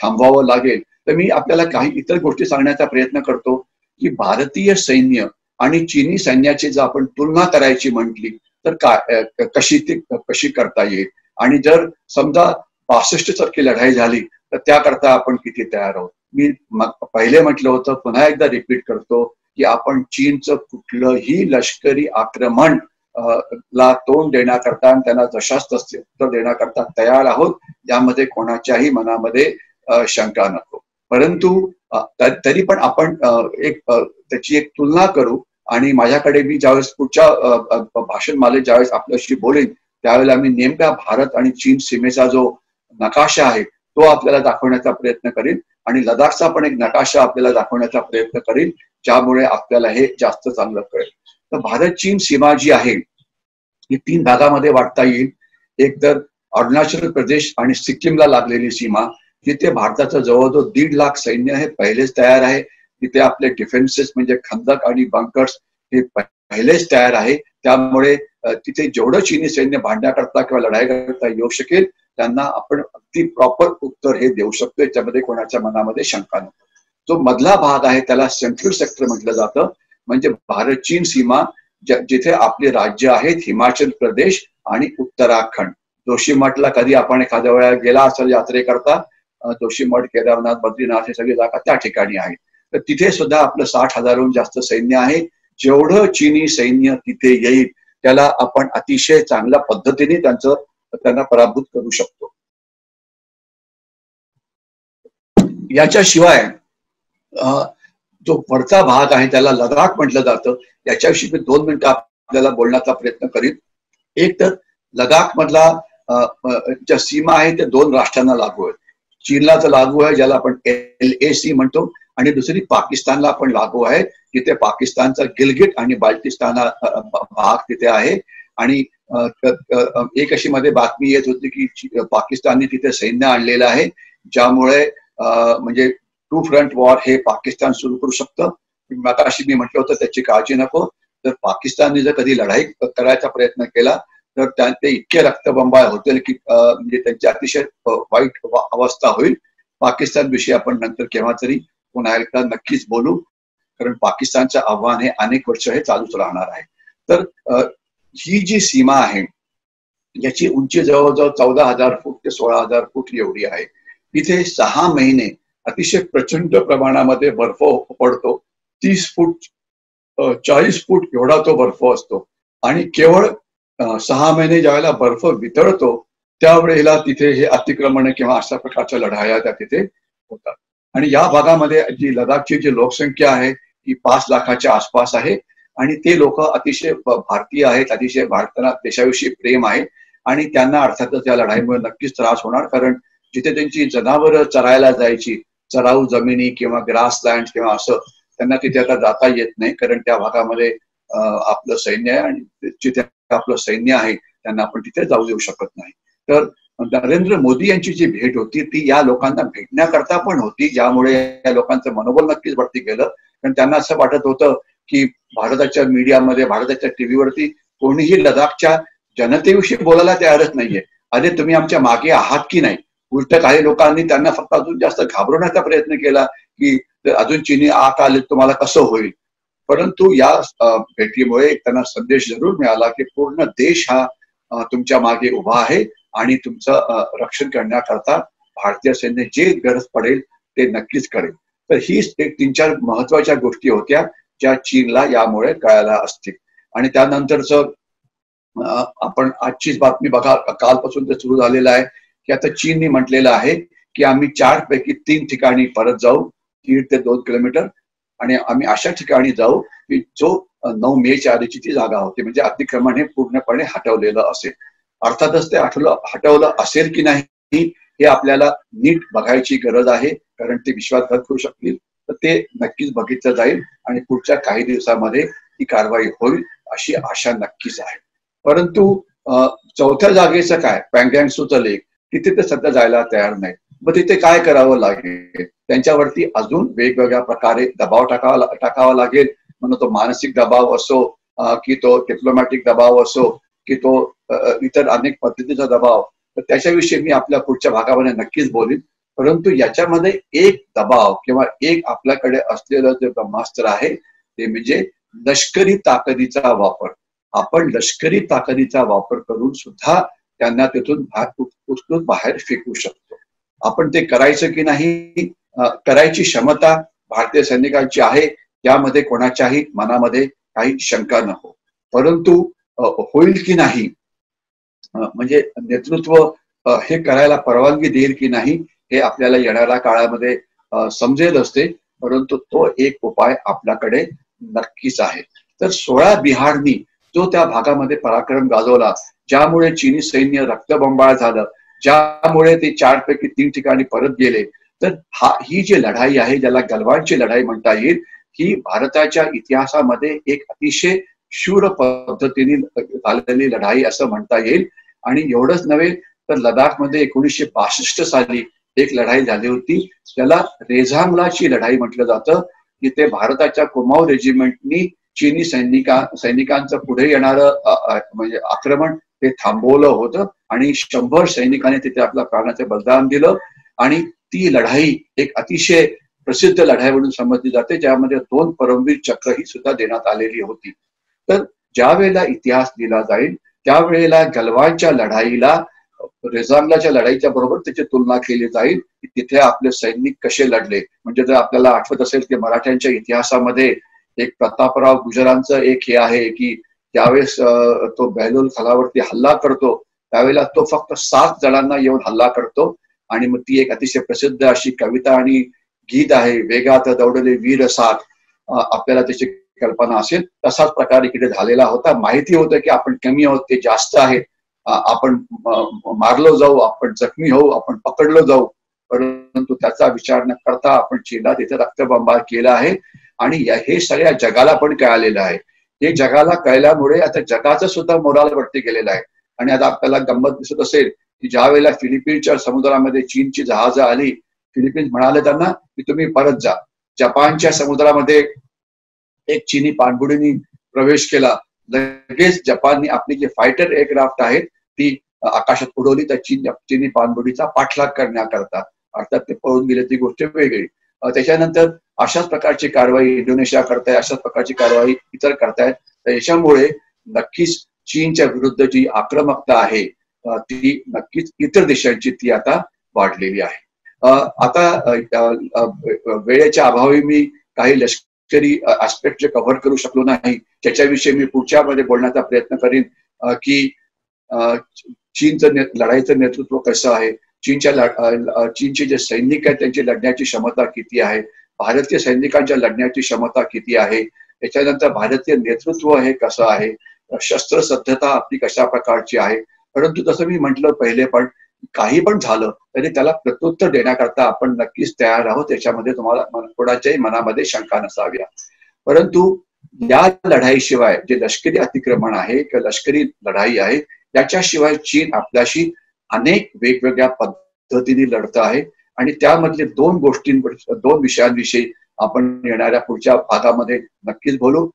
[SPEAKER 3] थांबवावं लागेल, तर मी आपल्याला काही इतर गोष्टी सांगण्याचा प्रयत्न करतो की भारतीय सैन्य आणि चीनी सैन्याची जर आपण तुलना करायची म्हटली तर काय कशी करता येईल, आणि जर समजा 62 सारखी लढाई झाली तर त्याकरता आपण किती तयार आहोत. मी पहिले म्हटलं होतं, पुन्हा एकदा रिपीट करतो की आपण चीनचं कुठलंही लष्करी आक्रमण ला तोंड देण्याकरता आणि त्यांना जशाच तसे उत्तर देण्याकरता तयार आहोत, यामध्ये कोणाच्याही मनामध्ये शंका नको. परंतु तरी पण आपण त्याची एक तुलना करू. आणि माझ्याकडे मी ज्यावेळेस पुढच्या भाषणमालेत ज्यावेळेस आपल्याशी बोलेन त्यावेळेला मी नेमका भारत आणि चीन सीमेचा जो नकाशा आहे तो आपल्याला दाखवण्याचा प्रयत्न करीन, आणि लडाखचा पण एक नकाशा आपल्याला दाखवण्याचा प्रयत्न करीन, ज्यामुळे आपल्याला हे जास्त चांगलं कळेल. तर भारत चीन सीमा जी आहे ही 3 भागामध्ये वाटता येईल. एक तर अरुणाचल प्रदेश आणि सिक्कीमला लागलेली सीमा, जिथे भारताचं जवळजवळ 1.5 लाख सैन्य हे पहिलेच तयार आहे. तिथे आपले डिफेन्सेस म्हणजे खंदक आणि बंकर्स हे पहिलेच तयार आहे. त्यामुळे तिथे जेवढं चीनी सैन्य भांडण्याकरता किंवा लढाई करता येऊ शकेल त्यांना आपण अगदी प्रॉपर उत्तर हे देऊ शकतो, याच्यामध्ये कोणाच्या मनामध्ये शंका नको. जो मधला भाग आहे त्याला सेंट्रल सेक्टर म्हटलं जातं, म्हणजे भारत चीन सीमा, जिथे आपले राज्य आहेत हिमाचल प्रदेश आणि उत्तराखंड. जोशीमठला कधी आपण एखाद्या वेळा गेला असेल यात्रेकरता, जोशीमठ, केदारनाथ, बद्रीनाथ हे सगळी जागा त्या ठिकाणी आहे. तर तिथे सुद्धा आपलं 60,000हून जास्त सैन्य आहे. जेवढं चीनी सैन्य तिथे येईल त्याला आपण अतिशय चांगल्या पद्धतीने त्यांना पराभूत करू शकतो. याच्याशिवाय जो वरचा भाग आहे त्याला लडाख म्हटलं जातं. याच्याविषयी मी 2 मिनिटं आपल्याला बोलण्याचा प्रयत्न करीन. एक तर लडाख मधला ज्या सीमा आहे त्या 2 राष्ट्रांना लागू आहे. चीनला तर लागू आहे, ज्याला आपण LAC म्हणतो, आणि दुसरी पाकिस्तानला पण लागू आहे, जिथे पाकिस्तानचा गिलगिट आणि बाल्टिस्तान भाग तिथे आहे. आणि एक अशी मध्ये बातमी येत होती की पाकिस्तानने तिथे सैन्य आणलेलं आहे, ज्यामुळे म्हणजे 2 फ्रंट वॉर हे पाकिस्तान सुरू करू शकतं. मगाशी मी म्हटलं होतं त्याची काळजी नको. तर पाकिस्तानने जर कधी लढाई करायचा प्रयत्न केला तर ते इतके रक्तबंबाळ होतील की म्हणजे त्यांची अतिशय वाईट अवस्था होईल. पाकिस्तान विषयी आपण नंतर केव्हा तरी पुन्हा एकदा नक्कीच बोलू, कारण पाकिस्तानचं आव्हान हे अनेक वर्ष हे चालूच राहणार आहे. तर ही जी सीमा आहे याची उंची जवळजवळ 14,000 फूट ते 16,000 फूट एवढी आहे. तिथे 6 महिने अतिशय प्रचंड प्रमाणामध्ये बर्फ पडतो. 30 फूट 40 फूट एवढा तो बर्फ असतो. आणि केवळ 6 महिने ज्यावेळेला बर्फ वितळतो त्यावेळेला तिथे हे अतिक्रमण किंवा अशा प्रकारच्या लढाया त्या तिथे होतात. आणि या भागामध्ये जी लडाखची जी लोकसंख्या आहे ती 5 लाखाच्या आसपास आहे. आणि ते लोक अतिशय भारतीय आहेत, अतिशय भारताला देशाविषयी प्रेम आहे. आणि त्यांना अर्थातच या लढाईमुळे नक्कीच त्रास होणार, कारण जिथे त्यांची जनावरं चरायला जायची, चराऊ जमिनी किंवा ग्रासलँड किंवा असं, त्यांना तिथे आता जाता येत नाही, कारण त्या भागामध्ये आपलं सैन्य आहे. आणि जिथे आपलं सैन्य आहे त्यांना आपण तिथे जाऊ देऊ शकत नाही. तर नरेंद्र मोदी यांची जी भेट होती ती या लोकांना भेटण्याकरता पण होती, ज्यामुळे या लोकांचं मनोबल नक्कीच वरती गेलं. कारण त्यांना असं वाटत होतं की भारताच्या मीडियामध्ये, भारताच्या टीव्हीवरती कोणीही लडाखच्या जनतेविषयी बोलायला तयारच नाहीये. अरे तुम्ही आमच्या मागे आहात की नाही? उलट काही लोकांनी त्यांना फक्त अजून जास्त घाबरवण्याचा प्रयत्न केला की अजून चीनी आत आले तुम्हाला कसं होईल. परंतु या भेटीमुळे त्यांना संदेश जरूर मिळाला की पूर्ण देश हा तुमच्या मागे उभा आहे आणि तुमचं रक्षण करण्याकरता भारतीय सैन्य जे गरज पडेल ते नक्कीच करेल. तर ही 3-4 महत्वाच्या गोष्टी होत्या ज्या चीनला यामुळे कळायला असतील. आणि त्यानंतरच आपण आजचीच बातमी बघा, कालपासून ते सुरू झालेलं आहे की आता चीनने म्हटलेलं आहे की आम्ही 4 पैकी 3 ठिकाणी परत जाऊ, 1.5 ते 2 किलोमीटर, आणि आम्ही अशा ठिकाणी जाऊ की जो 9 मेच्या आधीची ती जागा होती, म्हणजे अतिक्रमण हे पूर्णपणे हटवलेलं असेल. अर्थातच ते हटवलं असेल की नाही हे आपल्याला नीट बघायची गरज आहे, कारण ते विश्वासघात करू शकतील. तर ते नक्कीच बघितलं जाईल आणि पुढच्या काही दिवसामध्ये ही कारवाई होईल अशी आशा नक्कीच आहे. परंतु चौथ्या जागेचं काय, पँगँग सुचा लेक, तिथे ते सध्या जायला तयार नाही. मग तिथे काय करावं लागेल, त्यांच्यावरती अजून वेगवेगळ्या प्रकारे दबाव टाकावा लागेल. म्हणून तो मानसिक दबाव असो की तो डिप्लोमॅटिक दबाव असो की तो इतर अनेक पद्धतीचा दबाव, तर त्याच्याविषयी मी आपल्या पुढच्या भागामध्ये नक्कीच बोलीन. परंतु याच्यामध्ये एक दबाव किंवा एक आपल्याकडे असलेलं जे ब्रह्मास्त्र आहे ते म्हणजे लष्करी ताकदीचा वापर. आपण लष्करी ताकदीचा वापर करून सुद्धा त्यांना तिथून उचलून बाहेर फेकू शकतो. आपण ते करायचं की नाही, करायची क्षमता भारतीय सैनिकांची आहे, यामध्ये कोणाच्याही मनामध्ये काही शंका नको. परंतु होईल की नाही, म्हणजे नेतृत्व हे करायला परवानगी देईल की नाही हे आपल्याला येणाऱ्या काळामध्ये समजेल असते. परंतु तो एक उपाय आपल्याकडे नक्कीच आहे. तर 16 बिहारनी जो त्या भागामध्ये पराक्रम गाजवला, ज्यामुळे चीनी सैन्य रक्तबंबाळ झालं, ज्यामुळे ते 4 पैकी 3 ठिकाणी परत गेले, तर ही जी लढाई आहे, ज्याला गलवानची लढाई म्हणता येईल, ही भारताच्या इतिहासामध्ये एक अतिशय शूर पद्धतीने झालेली लढाई असं म्हणता येईल. आणि एवढंच नव्हे तर लडाखमध्ये 1962 साली एक लढाई झाली होती, त्याला रेझांगलाची लढाई म्हटलं जातं. तिथे भारताच्या कुमाऊ रेजिमेंटनी चीनी सैनिकांचं पुढे येणारं म्हणजे आक्रमण ते थांबवलं होतं आणि 100 सैनिकांनी तिथे आपल्या प्राणाचे बलिदान दिलं. आणि ती लढाई एक अतिशय प्रसिद्ध लढाई म्हणून समजली जाते, ज्यामध्ये 2 परमवीर चक्र ही सुद्धा देण्यात आलेली होती. तर ज्या वेळेला इतिहास लिहिला जाईल त्यावेळेला गलवानच्या लढाईला रेझांगलाच्या लढाईच्या बरोबर त्याची तुलना केली जाईल की तिथे आपले सैनिक कसे लढले. म्हणजे जर आपल्याला आठवत असेल की मराठ्यांच्या इतिहासामध्ये एक प्रतापराव गुजरांचं एक हे आहे की ज्यावेळेस तो बेहलोल खानावरती हल्ला करतो त्यावेळेला तो फक्त 7 जणांना येऊन हल्ला करतो. आणि मग ती एक अतिशय प्रसिद्ध अशी कविता आणि गीत आहे, वेगात दौडले वीर 7. आपल्याला त्याची कल्पना असेल. तसाच प्रकार इकडे झालेला होता. माहिती होतं की आपण कमी आहोत, ते जास्त आहेत, आपण मारलो जाऊ, आपण जखमी होऊ, आपण पकडलो जाऊ. परंतु त्याचा विचार न करता आपण चीनला तिथे रक्तबंबाळ केला आहे. आणि हे सगळ्या जगाला पण कळालेलं आहे. हे जगाला कळल्यामुळे आता जगाचं सुद्धा मोराल वरती गेलेलं आहे. आणि आता आपल्याला गंमत दिसत असेल की ज्या वेळेला फिलिपिन्सच्या समुद्रामध्ये चीनची जहाजं आली, फिलिपिन्स म्हणाले त्यांना की तुम्ही परत जा. जपानच्या समुद्रामध्ये एक चीनी पाणबुडीने प्रवेश केला, लगेच जपानने आपली जी फायटर एअरक्राफ्ट आहेत ती आकाशात उडवली त्या चीनी पाणबुडीचा पाठलाग करण्याकरता. अर्थात ते पळून गेले ती गोष्ट वेगळी. त्याच्यानंतर अशाच प्रकारची कारवाई इंडोनेशिया करताय, अशाच प्रकारची कारवाई इतर करतायत. तर याच्यामुळे नक्कीच चीनच्या विरुद्ध जी आक्रमकता आहे ती नक्कीच इतर देशांची ती आता वाढलेली आहे. आता वेळेच्या अभावी मी काही लष्करी ऍस्पेक्ट जे कव्हर करू शकलो नाही त्याच्याविषयी मी पुढच्या मध्ये बोलण्याचा प्रयत्न करीन की चीनचं लढाईचं नेतृत्व कसं आहे, चीनचे जे सैनिक आहेत त्यांची लढण्याची क्षमता किती आहे, भारतीय सैनिकांच्या लढण्याची क्षमता किती आहे, त्याच्यानंतर भारतीय नेतृत्व हे कसं आहे, शस्त्रसज्जता आपली कशा प्रकारची आहे. परंतु जसं मी म्हटलं पहिले, पण काही पण झालं तरी त्याला प्रत्युत्तर देण्याकरता आपण नक्कीच तयार आहोत. त्याच्यामध्ये तुम्हाला कोणाच्याही मनामध्ये शंका नसाव्या. परंतु या लढाईशिवाय जे लष्करी अतिक्रमण आहे किंवा लष्करी लढाई आहे त्याच्याशिवाय चीन आपल्याशी अनेक वेगवेगळ्या पद्धतीने लढत आहे. आणि त्यामधले 2 विषयांविषयी आपण येणाऱ्या पुढच्या भागामध्ये नक्कीच बोलू.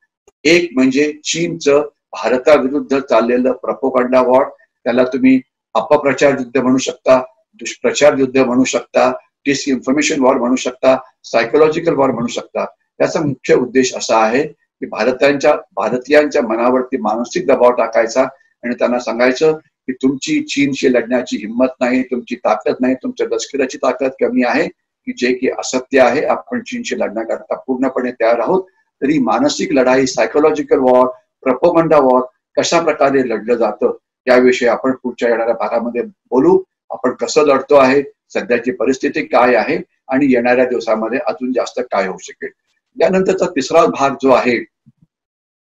[SPEAKER 3] एक म्हणजे चीनचं भारताविरुद्ध चाललेलं प्रोपगंडा वॉर, त्याला तुम्ही अपप्रचार युद्ध म्हणू शकता, दुष्प्रचार युद्ध म्हणू शकता, डिसइन्फॉर्मेशन वॉर म्हणू शकता, सायकोलॉजिकल वॉर म्हणू शकता. त्याचा मुख्य उद्देश असा आहे की भारतीयांच्या मनावरती मानसिक दबाव टाकायचा आणि त्यांना सांगायचं की तुमची चीनशी लढण्याची हिंमत नाही, तुमची ताकद नाही, तुमच्या लष्कराची ताकद कमी आहे, की जे की असत्य आहे. आपण चीनशी लढण्याकरता पूर्णपणे तयार आहोत. तरी मानसिक लढाई, सायकोलॉजिकल वॉर, प्रोपगंडा वॉर कशा प्रकारे लढलं जातं याविषयी आपण पुढच्या येणाऱ्या भागामध्ये बोलू. आपण कसं लढतो आहे, सध्याची परिस्थिती काय आहे आणि येणाऱ्या दिवसामध्ये अजून जास्त काय होऊ शकेल. त्यानंतरचा तिसरा भाग जो आहे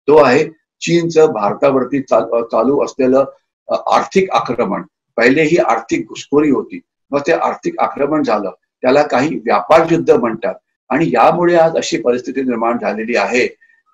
[SPEAKER 3] तो आहे चीनचं भारतावरती चालू असलेलं आर्थिक आक्रमण. पहिले ही आर्थिक घुसखोरी होती, मग ते आर्थिक आक्रमण झालं, त्याला काही व्यापार युद्ध म्हणतात. आणि यामुळे आज अशी परिस्थिती निर्माण झालेली आहे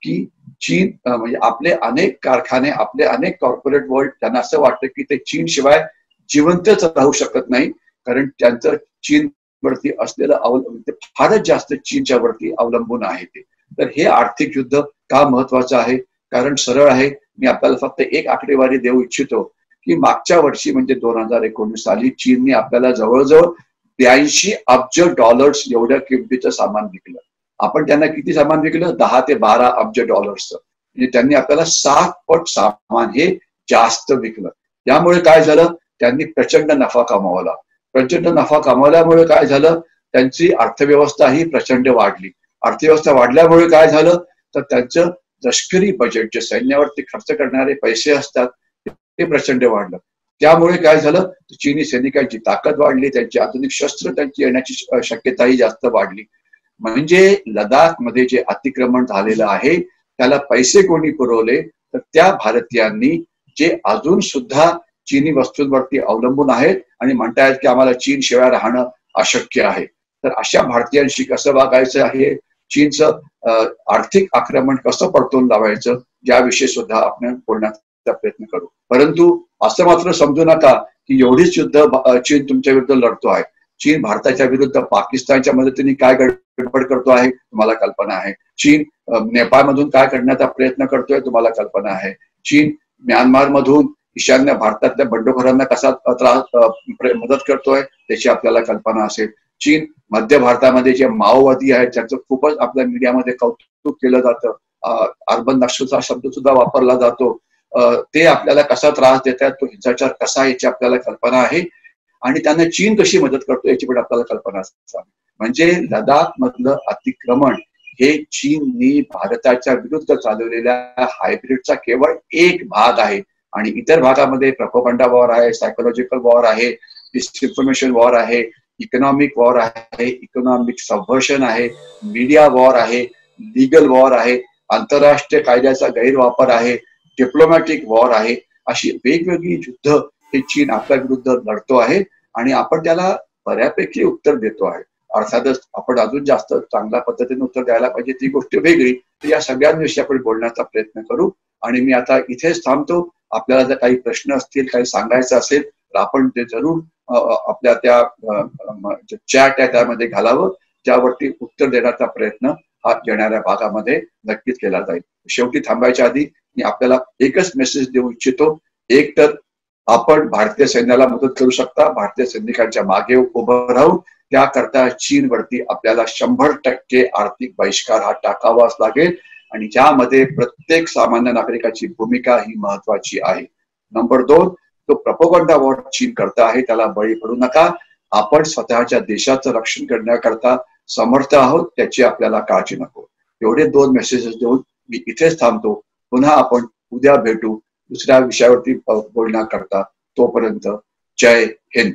[SPEAKER 3] की चीन म्हणजे आपले अनेक कारखाने, आपले अनेक कॉर्पोरेट वर्ल्ड, त्यांना असं वाटतं की ते चीन शिवाय जिवंतच राहू शकत नाही, कारण त्यांचं चीन वरती असलेलं फारच जास्त चीनच्या वरती अवलंबून आहे ते. तर हे आर्थिक युद्ध का महत्वाचं आहे? कारण सरळ आहे, मी आपल्याला फक्त एक आकडेवारी देऊ इच्छितो की मागच्या वर्षी म्हणजे 2019 साली चीनने आपल्याला जवळजवळ 82 अब्ज डॉलर्स एवढ्या किमतीचं सामान विकलं. आपण त्यांना किती सामान विकलं? 10 ते 12 अब्ज डॉलर्सचं. म्हणजे त्यांनी आपल्याला 7 पट सामान हे जास्त विकलं. त्यामुळे काय झालं? त्यांनी प्रचंड नफा कमावला. प्रचंड नफा कमावल्यामुळे काय झालं? त्यांची अर्थव्यवस्था ही प्रचंड वाढली. अर्थव्यवस्था वाढल्यामुळे काय झालं? तर त्यांचं लष्करी बजेट, जे सैन्यावरती खर्च करणारे पैसे असतात, ते प्रचंड वाढलं. त्यामुळे काय झालं? चीनी सैनिकांची ताकद वाढली, त्यांची आधुनिक शस्त्र त्यांची येण्याची शक्यताही जास्त वाढली. म्हणजे लडाख मध्ये जे अतिक्रमण झालेलं आहे त्याला पैसे कोणी पुरवले? तर त्या भारतीयांनी, जे अजून सुद्धा चीनी वस्तूंवरती अवलंबून आहेत आणि म्हणतायत की आम्हाला चीन शिवाय राहणं अशक्य आहे. तर अशा भारतीयांशी कसं वागायचं आहे, चीनचं आर्थिक आक्रमण कसं पडतून लावायचं, याविषयी सुद्धा आपण बोलण्याचा प्रयत्न करू. परंतु असं मात्र समजू नका की एवढीच युद्ध चीन तुमच्या विरुद्ध लढतो आहे. चीन भारताच्या विरुद्ध पाकिस्तानच्या मदतीने काय गडबड करतो आहे तुम्हाला कल्पना आहे. चीन नेपाळमधून काय करण्याचा प्रयत्न करतोय तुम्हाला कल्पना आहे. चीन म्यानमार मधून ईशान्य भारतातल्या बंडखोरांना कसा मदत करतोय त्याची आपल्याला कल्पना असेल. चीन मध्य भारतामध्ये जे माओवादी आहेत त्याचं खूपच आपल्या मीडियामध्ये कौतुक केलं जातं. अर्बन नक्षलचा शब्द सुद्धा वापरला जातो. ते आपल्याला कसा त्रास देतात, तो हिंसाचार कसा याची आपल्याला कल्पना आहे. आणि त्यांना चीन कशी मदत करतो याची पण आपल्याला कल्पना असावी. म्हणजे लडाख मधलं अतिक्रमण हे चीननी भारताच्या विरुद्ध चालवलेल्या हायब्रिडचा केवळ एक भाग आहे. आणि इतर भागामध्ये प्रोपगंडा वॉर आहे, सायकोलॉजिकल वॉर आहे, डिसइन्फॉर्मेशन वॉर आहे, इकॉनॉमिक वॉर आहे, इकॉनॉमिक सबव्हर्शन आहे, मीडिया वॉर आहे, लीगल वॉर आहे, आंतरराष्ट्रीय कायद्याचा गैरवापर आहे, डिप्लोमॅटिक वॉर आहे. अशी वेगवेगळी युद्ध हे चीन आपल्या विरुद्ध लढतो आहे आणि आपण त्याला बऱ्यापैकी उत्तर देतो आहे. अर्थातच आपण अजून जास्त चांगल्या पद्धतीने उत्तर द्यायला पाहिजे, ती गोष्ट वेगळी. या सगळ्यांविषयी आपण बोलण्याचा प्रयत्न करू. आणि मी आता इथेच थांबतो. आपल्याला जर काही प्रश्न असतील, काही सांगायचं असेल तर आपण ते जरूर आपल्या त्या चॅट आहे त्यामध्ये घालावं, ज्यावरती उत्तर देण्याचा प्रयत्न हा येणाऱ्या भागामध्ये नक्कीच केला जाईल. शेवटी थांबायच्या आधी मी आपल्याला एकच मेसेज देऊ इच्छितो. एक तर आपण भारतीय सैन्याला मदत करू शकता. भारतीय सैनिकांच्या मागे उभं राहून त्याकरता चीनवरती आपल्याला 100% आर्थिक बहिष्कार हा टाकावाच लागेल आणि ज्यामध्ये प्रत्येक सामान्य नागरिकाची भूमिका ही महत्वाची आहे. नंबर 2, तो प्रोपगंडा वॉर चीन करता आहे त्याला बळी पडू नका. आपण स्वतःच्या देशाचं रक्षण करण्याकरता समर्थ आहोत, त्याची आपल्याला काळजी नको. एवढे 2 मेसेजेस देऊन मी इथेच थांबतो. पुन्हा आपण उद्या भेटू दुसऱ्या विषयावरती बोलण्याकरता. तोपर्यंत जय हिंद.